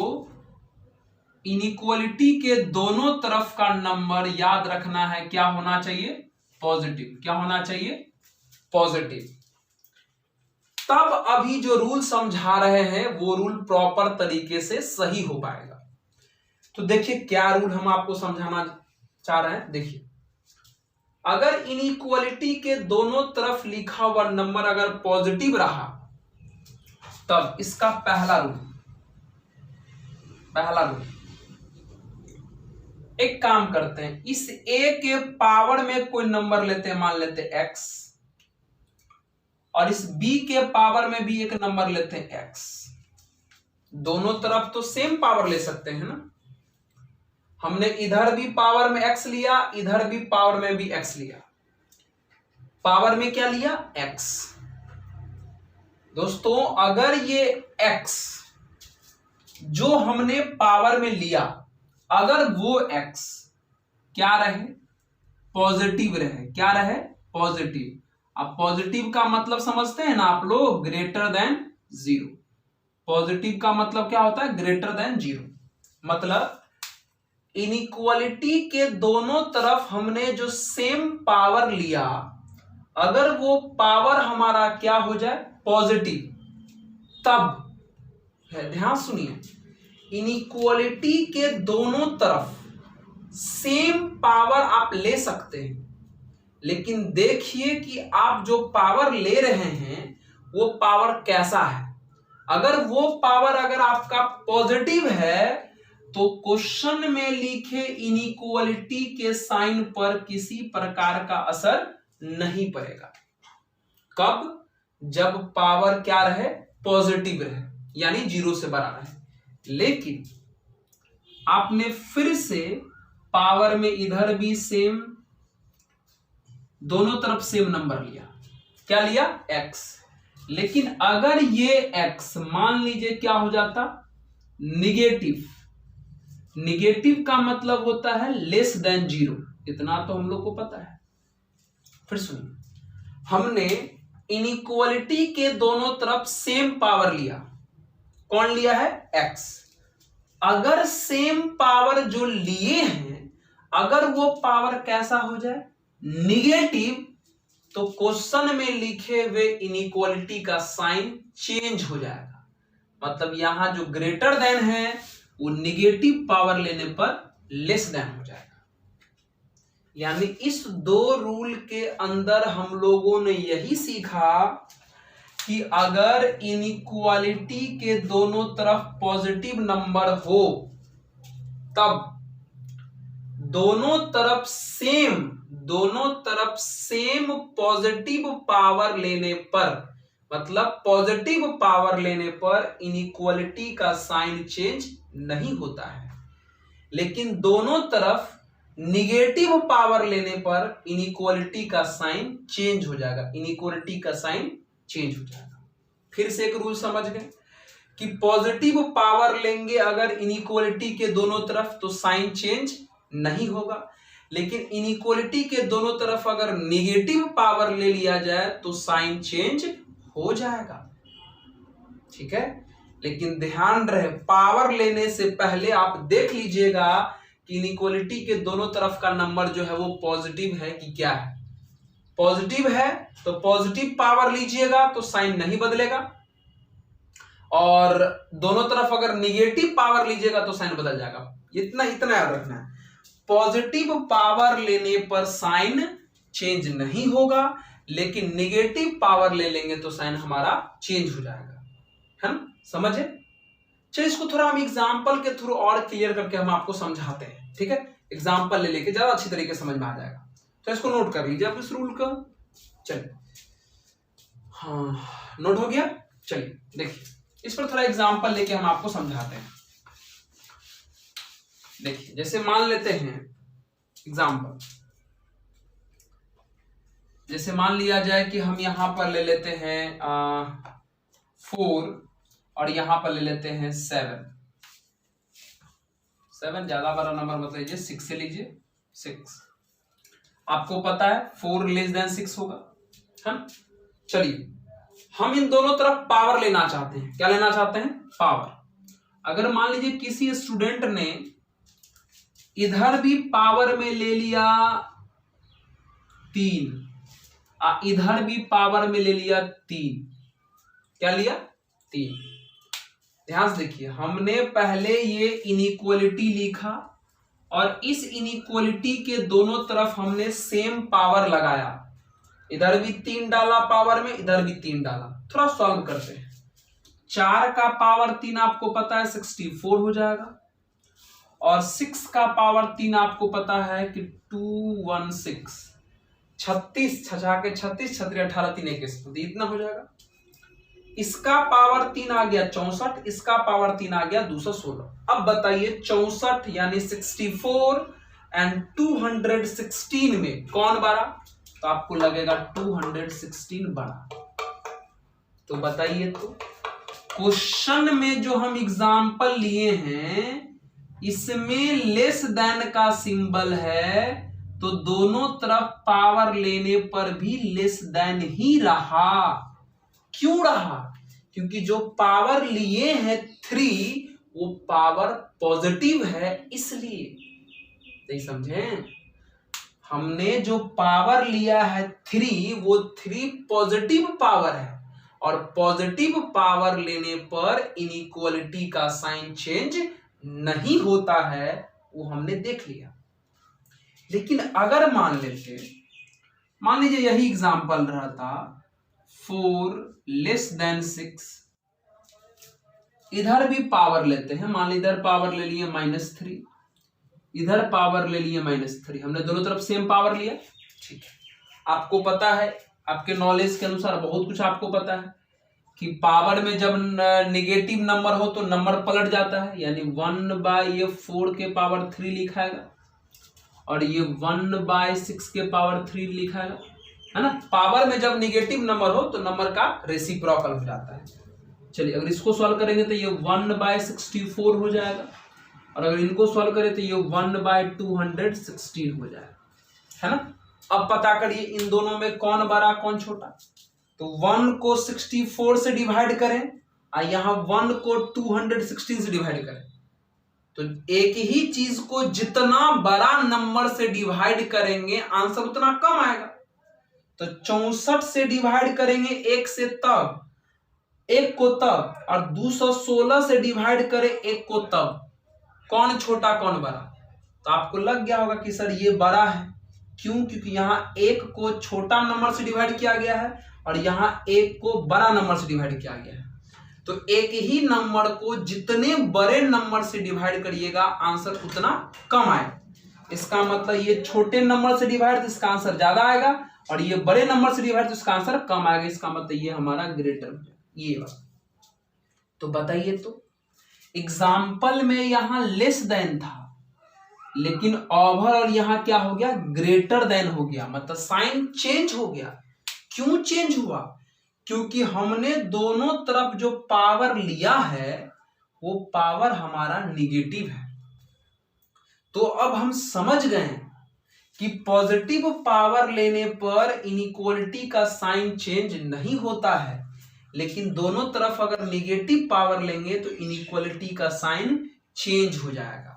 S1: इनइक्वालिटी के दोनों तरफ का नंबर याद रखना है, क्या होना चाहिए? पॉजिटिव। क्या होना चाहिए? पॉजिटिव। तब अभी जो रूल समझा रहे हैं वो रूल प्रॉपर तरीके से सही हो पाएगा। तो देखिए क्या रूल हम आपको समझाना चाह रहे हैं। देखिए, अगर इनइक्वालिटी के दोनों तरफ लिखा हुआ नंबर अगर पॉजिटिव रहा, तब इसका पहला रूल एक काम करते हैं, इस a के पावर में कोई नंबर लेते हैं, मान लेते हैं x, और इस b के पावर में भी एक नंबर लेते हैं x। दोनों तरफ तो सेम पावर ले सकते हैं ना। हमने इधर भी पावर में x लिया, इधर भी पावर में भी x लिया। पावर में क्या लिया? x। दोस्तों अगर ये x जो हमने पावर में लिया, अगर वो x क्या रहे? पॉजिटिव रहे। क्या रहे? पॉजिटिव। अब पॉजिटिव का मतलब समझते हैं ना आप लोग? Greater than 0। पॉजिटिव का मतलब क्या होता है? Greater than 0। मतलब इनइक्वालिटी के दोनों तरफ हमने जो सेम पावर लिया, अगर वो पावर हमारा क्या हो जाए? पॉजिटिव, तब ध्यान सुनिए, इनइक्वालिटी के दोनों तरफ सेम पावर आप ले सकते हैं, लेकिन देखिए कि आप जो पावर ले रहे हैं वो पावर कैसा है। अगर वो पावर अगर आपका पॉजिटिव है तो क्वेश्चन में लिखे इनइक्वालिटी के साइन पर किसी प्रकार का असर नहीं पड़ेगा। कब? जब पावर क्या रहे? पॉजिटिव रहे, यानी 0 से बड़ा रहे। लेकिन आपने फिर से पावर में इधर भी सेम, दोनों तरफ सेम नंबर लिया। क्या लिया? x। लेकिन अगर ये x मान लीजिए क्या हो जाता? निगेटिव। निगेटिव का मतलब होता है लेस देन 0, इतना तो हम लोग को पता है। फिर सुनिए, हमने इनइक्वालिटी के दोनों तरफ सेम पावर लिया। कौन लिया है? x। अगर सेम पावर जो लिए हैं, अगर वो पावर कैसा हो जाए? निगेटिव, तो क्वेश्चन में लिखे हुए इनइक्वालिटी का साइन चेंज हो जाएगा। मतलब यहां जो ग्रेटर देन है वो निगेटिव पावर लेने पर लेस देन हो जाएगा। यानी इस दो रूल के अंदर हम लोगों ने यही सीखा कि अगर इनइक्वालिटी के दोनों तरफ पॉजिटिव नंबर हो तब दोनों तरफ सेम पॉजिटिव पावर लेने पर, मतलब पॉजिटिव पावर लेने पर इनइक्वालिटी का साइन चेंज नहीं होता है। लेकिन दोनों तरफ निगेटिव पावर लेने पर इनइक्वालिटी का साइन चेंज हो जाएगा। इनइक्वालिटी का साइन चेंज हो जाएगा। फिर से एक रूल समझ गए कि पॉजिटिव पावर लेंगे अगर इनइक्वालिटी के दोनों तरफ तो साइन चेंज नहीं होगा, लेकिन इनइक्वालिटी के दोनों तरफ अगर निगेटिव पावर ले लिया जाए तो साइन चेंज हो जाएगा। ठीक है, लेकिन ध्यान रहे पावर लेने से पहले आप देख लीजिएगा कि इनइक्वालिटी के दोनों तरफ का नंबर जो है वो पॉजिटिव है कि क्या है। पॉजिटिव है तो पॉजिटिव पावर लीजिएगा तो साइन नहीं बदलेगा, और दोनों तरफ अगर निगेटिव पावर लीजिएगा तो साइन बदल जाएगा। इतना याद रखना है, पॉजिटिव पावर लेने पर साइन चेंज नहीं होगा, लेकिन निगेटिव पावर ले लेंगे तो साइन हमारा चेंज हो जाएगा। है ना, समझे? चलिए इसको थोड़ा हम एग्जांपल के थ्रू और क्लियर करके हम आपको समझाते हैं। ठीक है, एग्जांपल ले लेके ज्यादा अच्छी तरीके से समझ में आ जाएगा। तो इसको नोट कर लीजिए आप इस रूल का। चलिए, हाँ नोट हो गया। चलिए देखिए, इस पर थोड़ा एग्जांपल लेके हम आपको समझाते हैं। देखिए, जैसे मान लेते हैं एग्जांपल, जैसे मान लिया जाए कि हम यहां पर ले लेते हैं 4 और यहां पर ले लेते हैं 7 ज्यादा बड़ा नंबर मत लीजिए, 6 से लीजिए। 6 आपको पता है 4 लेस देन 6 होगा, है ना। चलिए, हम इन दोनों तरफ पावर लेना चाहते हैं। क्या लेना चाहते हैं? पावर। अगर मान लीजिए किसी स्टूडेंट ने इधर भी पावर में ले लिया 3, इधर भी पावर में ले लिया 3, क्या लिया? 3। ध्यान से देखिए, हमने पहले ये इनइक्वालिटी लिखा और इस इनइक्वालिटी के दोनों तरफ हमने सेम पावर लगाया। इधर भी 3 डाला पावर में, इधर भी 3 डाला। थोड़ा सॉल्व करते हैं। 4 का पावर 3 आपको पता है 64 हो जाएगा, और 6 का पावर 3 आपको पता है कि 216। 36 छछा के 36, 36 18 3 21, इतना हो जाएगा। इसका पावर 3 आ गया 64, इसका पावर 3 आ गया 216। अब बताइए 64 यानी 64 एंड 216 में कौन बड़ा? तो आपको लगेगा 216 बड़ा। तो बताइए, तो क्वेश्चन में जो हम एग्जाम्पल लिए हैं इसमें लेस देन का सिंबल है, तो दोनों तरफ पावर लेने पर भी लेस देन ही रहा। क्यों रहा? क्योंकि जो पावर लिए हैं 3 वो पावर पॉजिटिव है, इसलिए। नहीं समझे? हमने जो पावर लिया है 3 वो 3 पॉजिटिव पावर है, और पॉजिटिव पावर लेने पर इनइक्वालिटी का साइन चेंज नहीं होता है, वो हमने देख लिया। लेकिन अगर मान लीजिए यही एग्जांपल रहता 4 लेस देन 6, इधर भी पावर लेते हैं, मान लीजिए इधर पावर ले लिए -3, इधर पावर ले लिए -3, हमने दोनों तरफ सेम पावर लिया, ठीक है। आपको पता है, आपके नॉलेज के अनुसार बहुत कुछ आपको पता है कि पावर में जब नेगेटिव नंबर हो तो नंबर पलट जाता है, यानी 1/4 के पावर 3 लिखाएगा और ये 1/6 के पावर 3 लिखाएगा, है ना। पावर में जब नेगेटिव नंबर हो तो नंबर का रेसिप्रोकल हो जाता है। चलिए अगर इसको सॉल्व करेंगे तो ये 1/64 हो जाएगा, और अगर इनको सॉल्व करें तो ये 1/216 हो जाएगा, है ना। अब पता करिए इन दोनों में कौन बड़ा कौन छोटा। तो 1 को 64 से डिवाइड करें और यहाँ 1 को 216 से डिवाइड करें, तो एक ही चीज को जितना बड़ा नंबर से डिवाइड करेंगे आंसर उतना कम आएगा। तो 64 से डिवाइड करेंगे 1 से तब, 1 को तब, और 216 से डिवाइड करें 1 को तब, कौन छोटा कौन बड़ा। तो आपको लग गया होगा कि सर ये बड़ा है, क्यों? क्योंकि यहाँ 1 को छोटा नंबर से डिवाइड किया गया है और यहाँ 1 को बड़ा नंबर से डिवाइड किया गया है। तो एक ही नंबर को जितने बड़े नंबर से डिवाइड करिएगा आंसर उतना कम आए। इसका मतलब ये छोटे नंबर से डिवाइड तो इसका आंसर ज्यादा आएगा, और ये बड़े नंबर से डिवाइड तो इसका आंसर कम आएगा। इसका मतलब ये हमारा ग्रेटर, ये वाला। तो बताइए, तो एग्जाम्पल में यहाँ लेस देन था, लेकिन ओवरऑल यहाँ क्या हो गया? ग्रेटर देन हो गया, मतलब साइन चेंज हो गया। क्यों चेंज हुआ? क्योंकि हमने दोनों तरफ जो पावर लिया है वो पावर हमारा निगेटिव है। तो अब हम समझ गए कि पॉजिटिव पावर लेने पर इनइक्वालिटी का साइन चेंज नहीं होता है, लेकिन दोनों तरफ अगर निगेटिव पावर लेंगे तो इनइक्वालिटी का साइन चेंज हो जाएगा।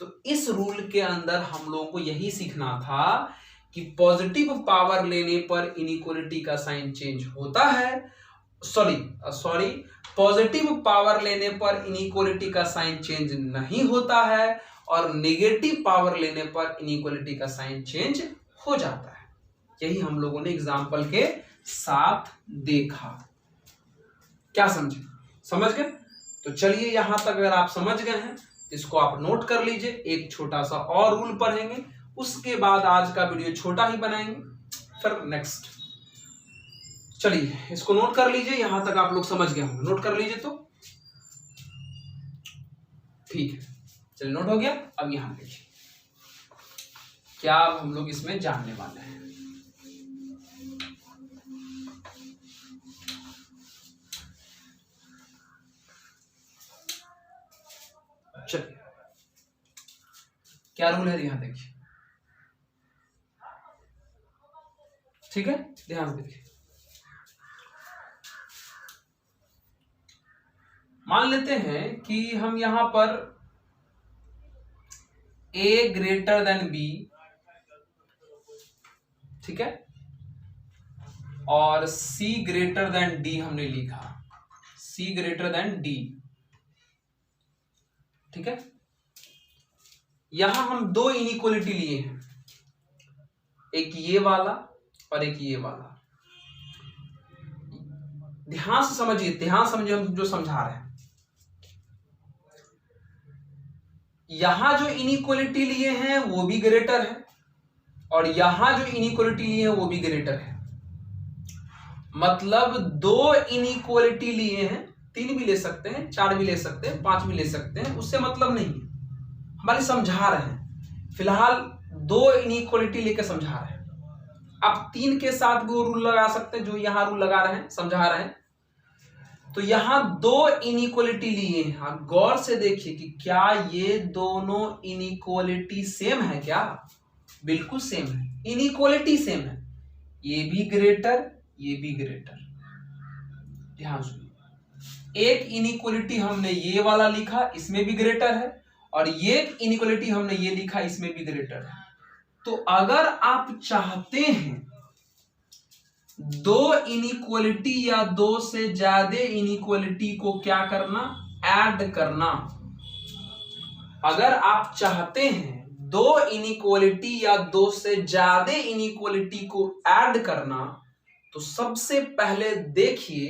S1: तो इस रूल के अंदर हम लोगों को यही सीखना था कि पॉजिटिव पावर लेने पर इनइक्वालिटी का साइन चेंज होता है, सॉरी पॉजिटिव पावर लेने पर इनइक्वालिटी का साइन चेंज नहीं होता है, और नेगेटिव पावर लेने पर इनइक्वालिटी का साइन चेंज हो जाता है। यही हम लोगों ने एग्जाम्पल के साथ देखा। क्या समझे? समझ गए? तो चलिए यहां तक अगर आप समझ गए हैं इसको आप नोट कर लीजिए। एक छोटा सा और रूल पढ़ेंगे, उसके बाद आज का वीडियो छोटा ही बनाएंगे, फिर नेक्स्ट। चलिए इसको नोट कर लीजिए, यहां तक आप लोग समझ गए होंगे। नोट कर लीजिए, तो ठीक है। चलिए नोट हो गया। अब यहां देखिए क्या अब हम लोग इसमें जानने वाले हैं। चलिए क्या रूल है, यहां देखिए, ठीक है, ध्यान से देखिए। मान लेते हैं कि हम यहां पर a ग्रेटर देन b, ठीक है, और c ग्रेटर देन d हमने लिखा, c ग्रेटर देन d, ठीक है। यहां हम दो इनइक्वालिटी लिए हैं, एक ये वाला और एक ये वाला। ध्यान से समझिए, ध्यान समझिए हम जो समझा रहे हैं। यहां जो इनइक्वालिटी लिए हैं वो भी ग्रेटर है, और यहां जो इनइक्वालिटी लिए हैं वो भी ग्रेटर है। मतलब दो इनइक्वालिटी लिए हैं, 3 भी ले सकते हैं, 4 भी ले सकते हैं, 5 भी ले सकते हैं, उससे मतलब नहीं है, हमारे समझा रहे हैं। फिलहाल दो इनइक्वालिटी लेकर समझा रहे हैं। आप 3 के साथ भी वो रूल लगा सकते हैं जो यहां रूल लगा रहे हैं, समझा रहे हैं। तो यहां दो इनइक्वालिटी लिए हैं, आप गौर से देखिए कि क्या ये दोनों इनइक्वालिटी सेम है क्या? बिल्कुल सेम है, इनइक्वालिटी सेम है। ये भी ग्रेटर, ये भी ग्रेटर। ध्यान सुनिए, एक इनइक्वालिटी हमने ये वाला लिखा, इसमें भी ग्रेटर है, और ये इनइक्वालिटी हमने ये लिखा, इसमें भी ग्रेटर है। तो अगर आप चाहते हैं दो इनइक्वलिटी या दो से ज्यादा इनइक्वलिटी को क्या करना, ऐड करना। अगर आप चाहते हैं दो इनइक्वलिटी या दो से ज्यादा इनइक्वलिटी को ऐड करना, तो सबसे पहले देखिए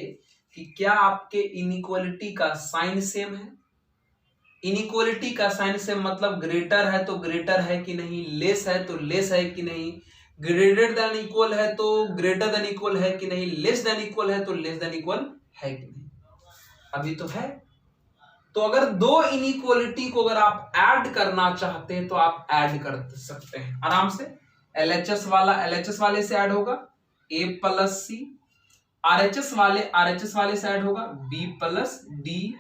S1: कि क्या आपके इनइक्वलिटी का साइन सेम है। इनइक्वलिटी का साइन सेम मतलब ग्रेटर है तो ग्रेटर है कि नहीं, लेस है तो लेस है कि नहीं, ग्रेटर देन इक्वल है तो ग्रेटर देन इक्वल है कि नहीं, लेस देन इक्वल है तो लेस देन इक्वल है कि नहीं। अभी तो है। तो अगर दो इनइक्वलिटी को अगर आप ऐड करना चाहते हैं तो आप ऐड कर सकते हैं आराम से। एलएचएस वाला एलएचएस वाले से ऐड होगा a प्लस सी, आरएचएस वाले से ऐड होगा b प्लस डी।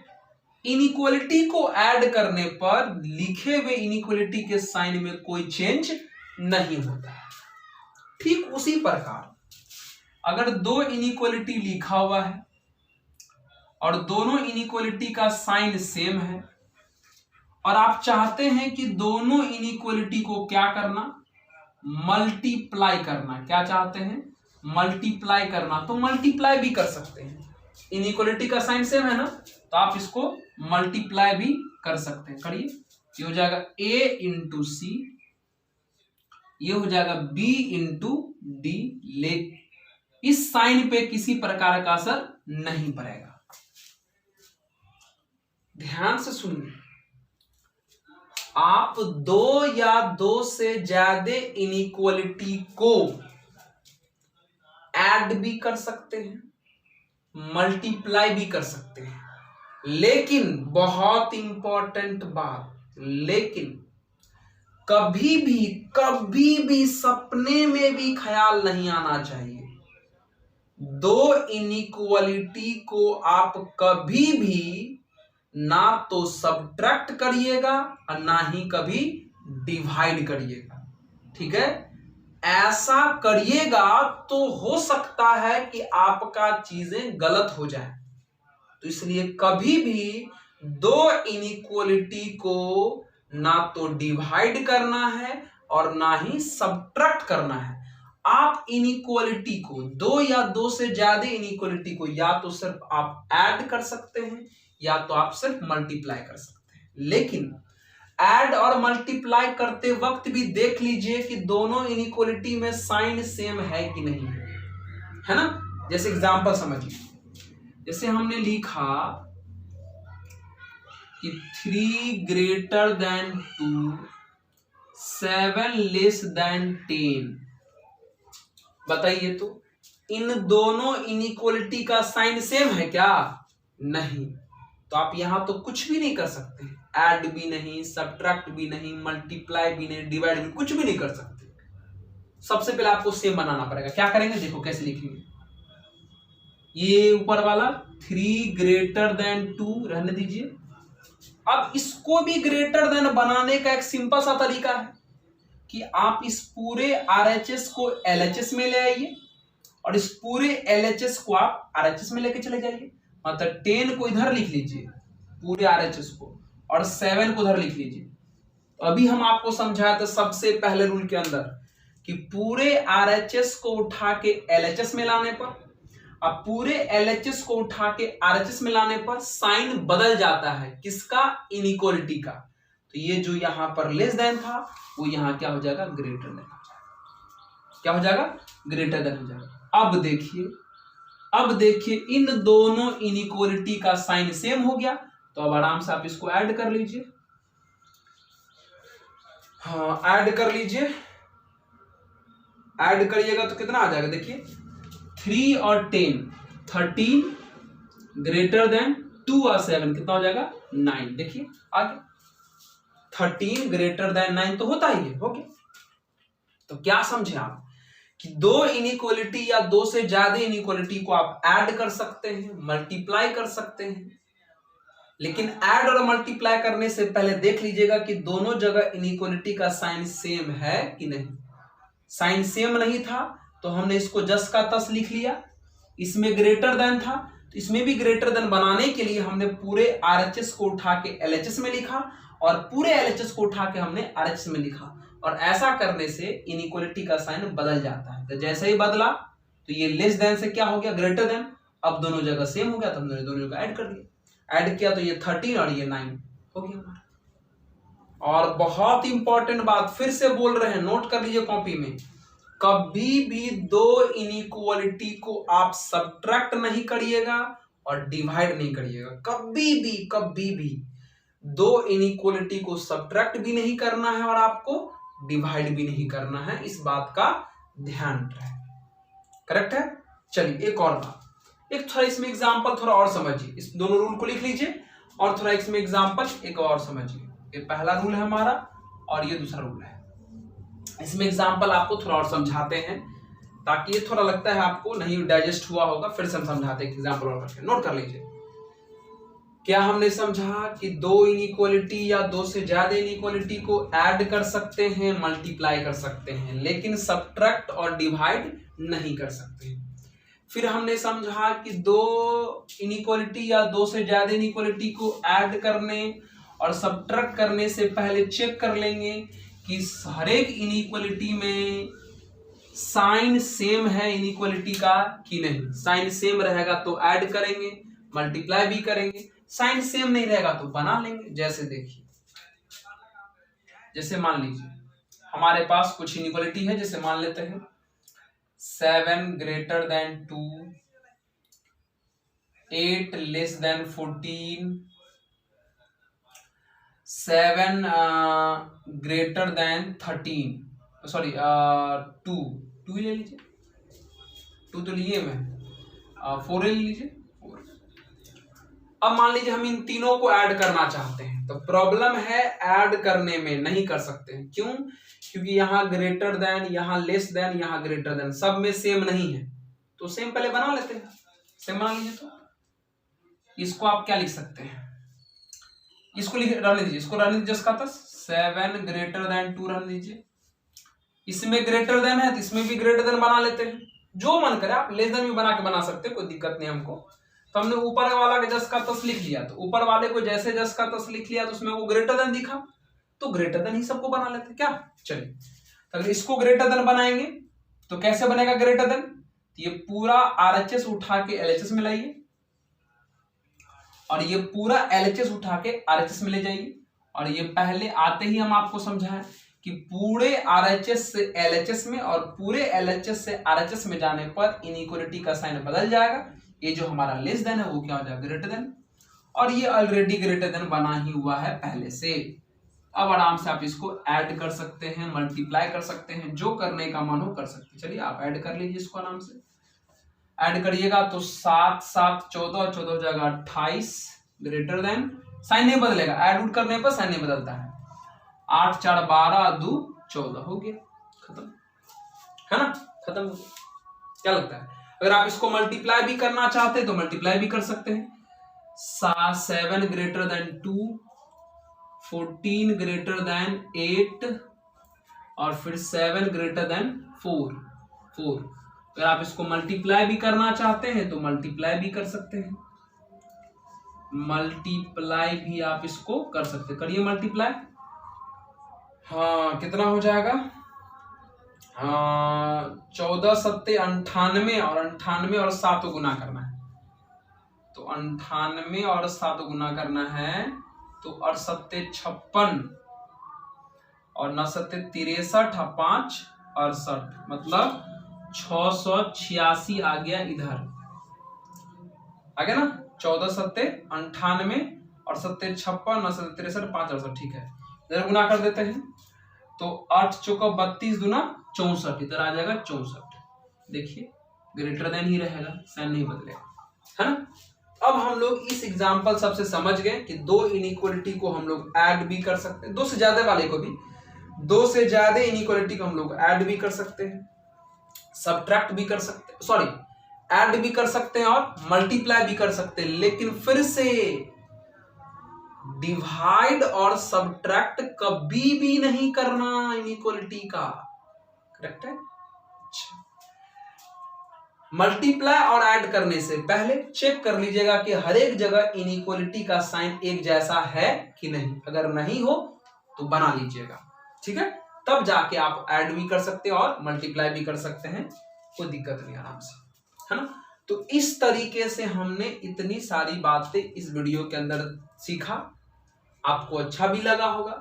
S1: इनइक्वलिटी को ऐड करने पर लिखे हुए इनइक्वलिटी के साइन में कोई चेंज नहीं होता। ठीक उसी प्रकार अगर दो इनइक्वलिटी लिखा हुआ है और दोनों इनइक्वलिटी का साइन सेम है और आप चाहते हैं कि दोनों इनइक्वलिटी को क्या करना, मल्टीप्लाई करना, क्या चाहते हैं, मल्टीप्लाई करना, तो मल्टीप्लाई भी कर सकते हैं। इनइक्वलिटी का साइन सेम है ना, तो आप इसको मल्टीप्लाई भी कर सकते हैं। करिए, ये हो जाएगा a इंटू सी, ये हो जाएगा b इंटू डी। ले इस साइन पे किसी प्रकार का असर नहीं पड़ेगा। ध्यान से सुनिए, आप दो या दो से ज्यादा इनइक्वलिटी को ऐड भी कर सकते हैं, मल्टीप्लाई भी कर सकते हैं, लेकिन बहुत इंपॉर्टेंट बात, लेकिन कभी भी सपने में भी ख्याल नहीं आना चाहिए दो इनइक्वलिटी को आप कभी भी ना तो सब्ट्रैक्ट करिएगा और ना ही कभी डिवाइड करिएगा। ठीक है, ऐसा करिएगा तो हो सकता है कि आपका चीजें गलत हो जाए। तो इसलिए कभी भी दो इनइक्वलिटी को ना तो डिवाइड करना है और ना ही सब्ट्रैक्ट करना है। आप इनइक्वलिटी को, दो या दो से ज्यादा इनइक्वलिटी को या तो सिर्फ आप ऐड कर सकते हैं या तो आप सिर्फ मल्टीप्लाई कर सकते हैं। लेकिन ऐड और मल्टीप्लाई करते वक्त भी देख लीजिए कि दोनों इनइक्वलिटी में साइन सेम है कि नहीं है ना। जैसे एग्जांपल समझिए, जैसे हमने लिखा कि 3 ग्रेटर देन 2, 7 लेस देन 10। बताइए तो इन दोनों इनइक्वलिटी का साइन सेम है क्या? नहीं। तो आप यहां तो कुछ भी नहीं कर सकते, ऐड भी नहीं, सब्ट्रैक्ट भी नहीं, मल्टीप्लाई भी नहीं, डिवाइड भी, कुछ भी नहीं कर सकते। सबसे पहले आपको सेम बनाना पड़ेगा। क्या करेंगे, देखो कैसे लिखेंगे। ये ऊपर वाला 3 ग्रेटर देन 2 रहने दीजिए। अब इसको भी ग्रेटर देन बनाने का एक सिंपल सा तरीका है कि आप इस पूरे आरएचएस को एलएचएस में ले आइए और इस पूरे एलएचएस को आप आरएचएस में लेके चले जाइए। मतलब 10 को इधर लिख लीजिए पूरे आरएचएस को, और 7 को इधर लिख लीजिए। तो अभी हम आपको समझाए थे सबसे पहले रूल के अंदर कि पूरे आरएचएस को उठा के एलएचएस में लाने पर, अब पूरे एलएचएस को उठा के आरएचएस में लाने पर साइन बदल जाता है। किसका? इनइक्वलिटी का। तो ये जो यहां पर लेस देन था वो यहां क्या हो जाएगा? ग्रेटर देन हो जाएगा। क्या हो जाएगा? ग्रेटर देन हो जाएगा। अब देखिए इन दोनों इनइक्वलिटी का साइन सेम हो गया। तो अब आराम से आप इसको ऐड कर लीजिए। हाँ, ऐड कर लीजिए। ऐड करिएगा तो कितना आ जाएगा? देखिए 3 और 10, 13 ग्रेटर देन 2 और 7 कितना हो जाएगा? 9। देखिए आगे 13 ग्रेटर देन 9 तो होता ही है, हो गया। तो क्या समझे आप कि दो इनइक्वलिटी या दो से ज्यादा इनइक्वलिटी को आप ऐड कर सकते हैं, मल्टीप्लाई कर सकते हैं। लेकिन ऐड और मल्टीप्लाई करने से पहले देख लीजिएगा कि दोनों जगह इनइक्वलिटी का साइन सेम है कि नहीं। साइन सेम नहीं था तो हमने इसको जस का तस लिख लिया। इसमें ग्रेटर देन था तो इसमें भी ग्रेटर देन बनाने के लिए हमने पूरे आरएचएस को उठा के एलएचएस में लिखा और पूरे एलएचएस को उठा के हमने आरएचएस में लिखा। और ऐसा करने से इनइक्वलिटी का साइन बदल जाता है। तो जैसे ही बदला तो ये लेस देन से क्या हो गया, ग्रेटर देन। अब दोनों जगह सेम हो गया तो हमने दोनों जगह ऐड कर दिया, ऐड किया तो ये 13 और ये 9 हो गया हमारा। और बहुत इंपॉर्टेंट बात फिर से बोल रहे हैं, नोट कर लीजिए कॉपी में, कभी भी दो इनइक्वालिटी को आप सब्ट्रैक्ट नहीं करिएगा और डिवाइड नहीं करिएगा, कभी भी दो इनइक्वालिटी को सब्ट्रैक्ट भी नहीं करना है और आपको डिवाइड भी नहीं करना है, इस बात का ध्यान रहे। करेक्ट है। चलिए एक और बात, एक थोड़ा इसमें एग्जांपल थोड़ा और समझिए, इस दोनों रूल को लिख लीजिए और थोड़ा इसमें एग्जांपल एक और समझिए। ये पहला रूल है हमारा और ये दूसरा रूल है। इसमें एग्जांपल आपको थोड़ा और समझाते हैं ताकि ये थोड़ा लगता है आपको नहीं डाइजेस्ट हुआ होगा, फिर से हम समझाते हैं एग्जांपल और करके। नोट कर लीजिए, क्या हमने समझा कि दो इनइक्वालिटी या दो से ज्यादा इनइक्वालिटी को ऐड कर सकते हैं, मल्टीप्लाई कर सकते हैं, लेकिन सब्ट्रैक्ट और डिवाइड नहीं कर सकते हैं। फिर हमने समझा कि दो इनइक्वालिटी या दो से ज्यादा इनइक्वालिटी को ऐड करने और सब्ट्रैक्ट करने से पहले चेक कर लेंगे कि हर एक इनइक्वालिटी में साइन सेम है इनइक्वालिटी का कि नहीं। साइन सेम रहेगा तो ऐड करेंगे, मल्टीप्लाई भी करेंगे, साइन सेम नहीं रहेगा तो बना लेंगे। जैसे देखिए, जैसे मान लीजिए हमारे पास कुछ इनइक्वालिटी है, जैसे मान लेते हैं 7 greater than 2, 8 less than 14, 7 greater than 13, sorry 2 ले लीजिए, 2 तो लिए मैं, 4 ले लीजिए। अब मान लीजिए हम इन तीनों को ऐड करना चाहते हैं, तो प्रॉब्लम है ऐड करने में, नहीं कर सकते हैं। क्यों? क्योंकि यहाँ ग्रेटर देन, यहाँ लेस देन, यहाँ ग्रेटर देन, सब में सेम नहीं है, तो सेम पहले बना लेते हैं। सेम बना लीजिए, तो इसको आप क्या लिख सकते हैं, इसको रहने दीजिए, इसको रहने दीजिए, इसका 7 ग्रेटर देन 2 रहने दीजिए। इसमें ग्रेटर देन है तो इसमें भी ग्रेटर देन बना लेते हैं, जो मन करे आप लेस देन भी बना के बना सकते हैं, कोई दिक्कत नहीं हमको। तो हमने ऊपर वाला के जस का तस लिख लिया, तो ऊपर वाले को जैसे जस का तस लिख लिया तो उसमें वो ग्रेटर देन दिखा, तो ग्रेटर देन ही सबको बना लेते क्या। चलिए, तो अगर इसको ग्रेटर देन बनाएंगे तो कैसे बनेगा ग्रेटर देन, तो ये पूरा RHS उठा के LHS में लाइए और ये पूरा LHS उठा के RHS में ले जाइए। और ये पहले आते ही हम आपको समझाएं कि पूरे RHS से LHS में और पूरे LHS से RHS में जाने पर इनइक्वालिटी का साइन बदल जाएगा। ये जो हमारा लेस देन है वो क्या हो जाएगा, ग्रेटर देन, और ये ऑलरेडी ग्रेटर देन बना ही हुआ है पहले से। अब आराम से आप इसको ऐड कर सकते हैं, मल्टीप्लाई कर सकते हैं, जो करने का मन हो कर सकते हैं। चलिए आप ऐड कर लीजिए इसको, आराम से ऐड करिएगा तो 7 7 14, 14 जगह 28 ग्रेटर देन, साइन नहीं बदलेगा, ऐड उड करने पर साइन नहीं बदलता है। 8 4 12 2 14 हो गया, खत्म है ना, खत्म हो गया। क्या लगता है, अगर आप इसको मल्टीप्लाई भी करना चाहते हैं तो मल्टीप्लाई भी कर सकते हैं। 7 ग्रेटर देन 2, 14 ग्रेटर देन 8 और फिर 7 ग्रेटर देन 4। अगर आप इसको मल्टीप्लाई भी करना चाहते हैं तो मल्टीप्लाई भी कर सकते हैं, मल्टीप्लाई भी आप इसको कर सकते हैं। करिए मल्टीप्लाई, हाँ कितना हो जाएगा, 14 7 98 और 98 और 7 गुना करना है, तो 98 और 7 गुना करना है, तो 68 56 और 9 7 63 5 68, मतलब 686 आ गया, इधर आ गया ना। 14 7 98 और 7 56 9 7 63 5 68, ठीक है, इधर गुना कर देते हैं तो 8 चौका 32 दूना 64, इधर आ जाएगा 64। देखिए ग्रेटर देन ही रहेगा, साइन नहीं बदलेगा, है ना। अब हम लोग इस एग्जांपल सबसे समझ गए कि दो इनइक्वालिटी को हम लोग ऐड भी कर सकते हैं, दो से ज्यादा वाले को भी, दो से ज्यादा इनइक्वालिटी को हम लोग ऐड भी कर सकते हैं, सब्ट्रैक्ट भी कर सकते हैं, सॉरी ऐड भी कर सकते हैं और मल्टीप्लाई भी कर सकते हैं, लेकिन फिर से डिवाइड और सब्ट्रैक्ट कभी भी नहीं करना इनइक्वालिटी का। करेक्ट है। मल्टीप्लाई और ऐड करने से पहले चेक कर लीजिएगा कि हर एक जगह इनइक्वालिटी का साइन एक जैसा है कि नहीं। अगर नहीं हो तो बना लीजिएगा, ठीक है, तब जाके आप ऐड भी कर सकते हैं और मल्टीप्लाई भी कर सकते हैं कोई दिक्कत नहीं, आराम से, है ना। तो इस तरीके से हमने इतनी सारी बातें इस वीडियो के अंदर सीखा, आपको अच्छा भी लगा होगा।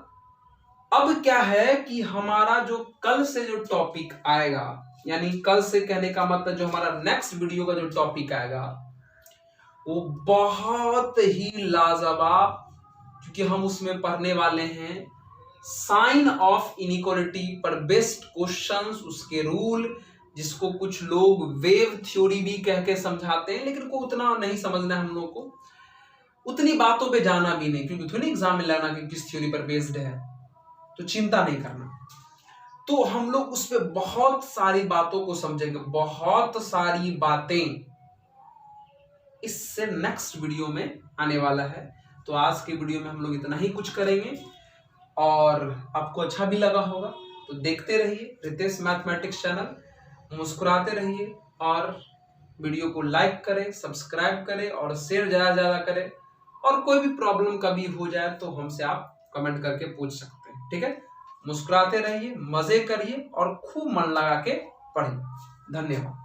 S1: अब क्या है कि हमारा जो कल से जो टॉपिक आएगा, यानी कल से कहने का मतलब जो हमारा नेक्स्ट वीडियो का जो टॉपिक आएगा वो बहुत ही लाजवाब, क्योंकि हम उसमें पढ़ने वाले हैं साइन ऑफ इनइक्वालिटी पर बेस्ड क्वेश्चंस, उसके रूल, जिसको कुछ लोग वेव थ्योरी भी कह के समझाते हैं, लेकिन को उतना नहीं समझना है हम लोग को, उतनी बातों पे जाना भी नहीं, क्योंकि थोड़ी एग्जाम में लाना कि किस थ्योरी पर बेस्ड है, तो चिंता नहीं करना। तो हम लोग उस पे बहुत सारी बातों को समझेंगे, बहुत सारी बातें इससे नेक्स्ट वीडियो में आने वाला है। तो आज के वीडियो में हम लोग इतना ही कुछ करेंगे, और आपको अच्छा भी लगा होगा तो देखते रहिए रितेश मैथमेटिक्स चैनल, मुस्कुराते रहिए, और वीडियो को लाइक करें, सब्सक्राइब करें और शेयर ज़्यादा ज़्यादा करें। और कोई भी प्रॉब्लम कभी हो जाए तो हमसे आप कमेंट करके पूछ सकते हैं, ठीक है। मुस्कुराते रहिए, मजे करिए और खूब मन लगा के पढ़िए। धन्यवाद।